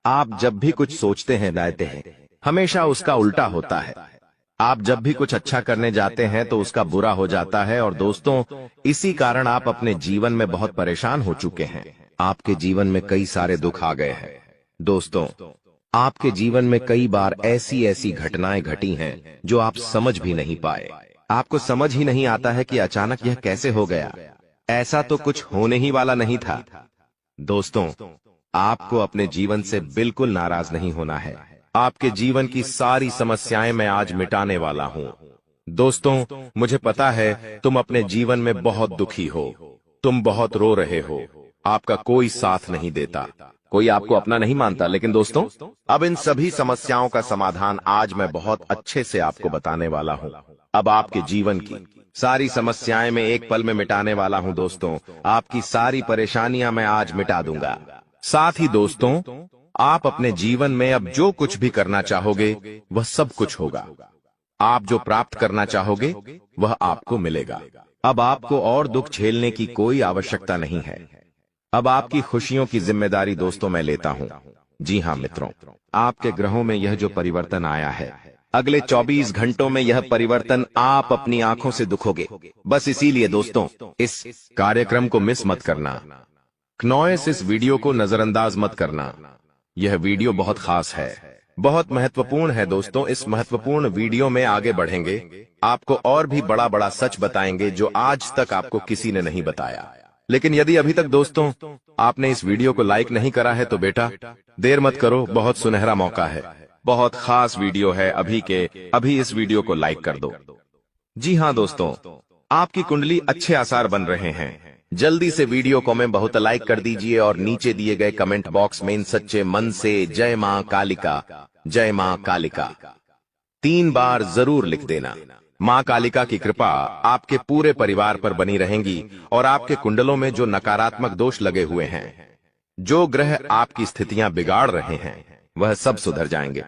आप जब भी कुछ सोचते हैं, रहते हैं, हमेशा उसका उल्टा होता है। आप जब भी कुछ अच्छा करने जाते हैं तो उसका बुरा हो जाता है। और दोस्तों, इसी कारण आप अपने जीवन में बहुत परेशान हो चुके हैं। आपके जीवन में कई सारे दुख आ गए हैं। दोस्तों, आपके जीवन में कई बार ऐसी ऐसी घटनाएं घटी हैं जो आप समझ भी नहीं पाए। आपको समझ ही नहीं आता है कि अचानक यह कैसे हो गया। ऐसा तो कुछ होने ही वाला नहीं था। दोस्तों, आपको अपने जीवन से बिल्कुल नाराज नहीं होना है। आपके जीवन की सारी समस्याएं मैं आज मिटाने वाला हूं। दोस्तों, मुझे पता है तुम अपने जीवन में बहुत दुखी हो। तुम बहुत रो रहे हो। आपका कोई साथ नहीं देता, कोई आपको अपना नहीं मानता। लेकिन दोस्तों, अब इन सभी समस्याओं का समाधान आज मैं बहुत अच्छे से आपको बताने वाला हूं। अब आपके जीवन की सारी समस्याएं मैं एक पल में मिटाने वाला हूं। दोस्तों, आपकी सारी परेशानियां मैं आज मिटा दूंगा। साथ ही दोस्तों, आप अपने जीवन में अब जो कुछ भी करना चाहोगे, वह सब कुछ होगा। आप जो प्राप्त करना चाहोगे, वह आपको मिलेगा। अब आपको और दुख झेलने की कोई आवश्यकता नहीं है। अब आपकी खुशियों की जिम्मेदारी दोस्तों मैं लेता हूं। जी हां मित्रों, आपके ग्रहों में यह जो परिवर्तन आया है, अगले 24 घंटों में यह परिवर्तन आप अपनी आंखों से दिखोगे। बस इसीलिए दोस्तों, इस कार्यक्रम को मिस मत करना। क्नॉयस इस वीडियो को नजरअंदाज मत करना। यह वीडियो बहुत खास है, बहुत महत्वपूर्ण है। दोस्तों, इस महत्वपूर्ण वीडियो में आगे बढ़ेंगे, आपको और भी बड़ा बड़ा सच बताएंगे जो आज तक आपको किसी ने नहीं बताया। लेकिन यदि अभी तक दोस्तों आपने इस वीडियो को लाइक नहीं करा है तो बेटा देर मत करो, बहुत सुनहरा मौका है, बहुत खास वीडियो है, अभी इस वीडियो को लाइक कर दो। जी हाँ दोस्तों, आपकी कुंडली अच्छे आसार बन रहे हैं। जल्दी से वीडियो को में बहुत लाइक कर दीजिए और नीचे दिए गए कमेंट बॉक्स में इन सच्चे मन से जय मां कालिका, जय मां कालिका 3 बार जरूर लिख देना। मां कालिका की कृपा आपके पूरे परिवार पर बनी रहेंगी और आपके कुंडलों में जो नकारात्मक दोष लगे हुए हैं, जो ग्रह आपकी स्थितियां बिगाड़ रहे हैं, वह सब सुधर जाएंगे।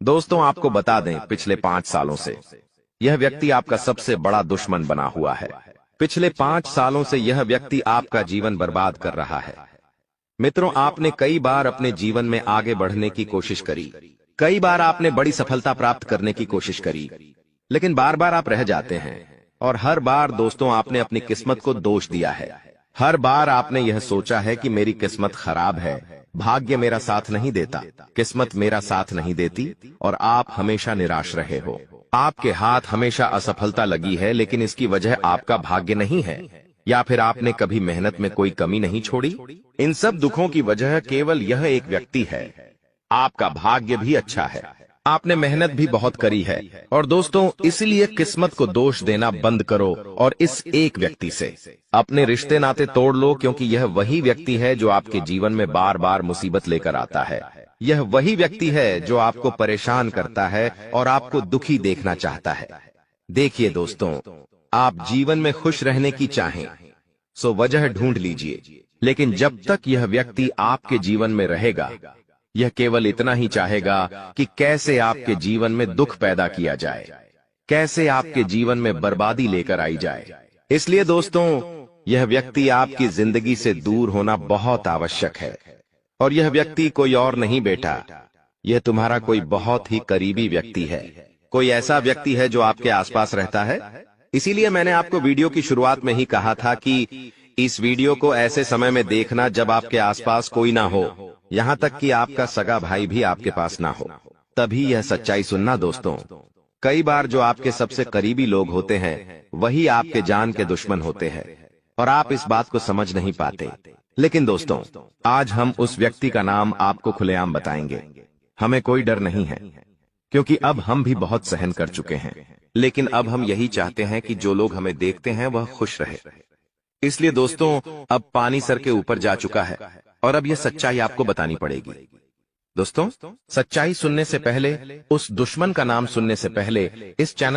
दोस्तों आपको बता दें, पिछले 5 सालों से यह व्यक्ति आपका सबसे बड़ा दुश्मन बना हुआ है। पिछले 5 सालों से यह व्यक्ति आपका जीवन बर्बाद कर रहा है। मित्रों, आपने कई बार अपने जीवन में आगे बढ़ने की कोशिश करी, कई बार आपने बड़ी सफलता प्राप्त करने की कोशिश करी, लेकिन बार बार आप रह जाते हैं। और हर बार दोस्तों आपने अपनी किस्मत को दोष दिया है। हर बार आपने यह सोचा है कि मेरी किस्मत खराब है, भाग्य मेरा साथ नहीं देता, किस्मत मेरा साथ नहीं देती, और आप हमेशा निराश रहे हो। आपके हाथ हमेशा असफलता लगी है, लेकिन इसकी वजह आपका भाग्य नहीं है, या फिर आपने कभी मेहनत में कोई कमी नहीं छोड़ी। इन सब दुखों की वजह केवल यह एक व्यक्ति है। आपका भाग्य भी अच्छा है, आपने मेहनत भी बहुत करी है। और दोस्तों इसलिए किस्मत को दोष देना बंद करो और इस एक व्यक्ति से अपने रिश्ते नाते तोड़ लो, क्योंकि यह वही व्यक्ति है जो आपके जीवन में बार बार मुसीबत लेकर आता है। यह वही व्यक्ति है जो आपको परेशान करता है और आपको दुखी देखना चाहता है। देखिए दोस्तों, आप जीवन में खुश रहने की चाहें सो वजह ढूंढ लीजिए, लेकिन जब तक यह व्यक्ति आपके जीवन में रहेगा, यह केवल इतना ही चाहेगा कि कैसे आपके जीवन में दुख पैदा किया जाए, कैसे आपके जीवन में बर्बादी लेकर आई जाए। इसलिए दोस्तों यह व्यक्ति आपकी जिंदगी से दूर होना बहुत आवश्यक है। और यह व्यक्ति कोई और नहीं बेटा, यह तुम्हारा कोई बहुत ही करीबी व्यक्ति है, कोई ऐसा व्यक्ति है जो आपके आसपास रहता है। इसीलिए मैंने आपको वीडियो की शुरुआत में ही कहा था कि इस वीडियो को ऐसे समय में देखना जब आपके आसपास कोई ना हो, यहाँ तक कि आपका सगा भाई भी आपके पास ना हो, तभी यह सच्चाई सुनना। दोस्तों कई बार जो आपके सबसे करीबी लोग होते हैं वही आपके जान के दुश्मन होते हैं, और आप इस बात को समझ नहीं पाते। लेकिन दोस्तों आज हम उस व्यक्ति का नाम आपको खुलेआम बताएंगे। हमें कोई डर नहीं है, क्योंकि अब हम भी बहुत सहन कर चुके हैं। लेकिन अब हम यही चाहते हैं कि जो लोग हमें देखते हैं वह खुश रहे। इसलिए दोस्तों अब पानी सर के ऊपर जा चुका है और अब यह सच्चाई आपको बतानी पड़ेगी। दोस्तों सच्चाई सुनने से पहले, उस दुश्मन का नाम सुनने से पहले इस चैनल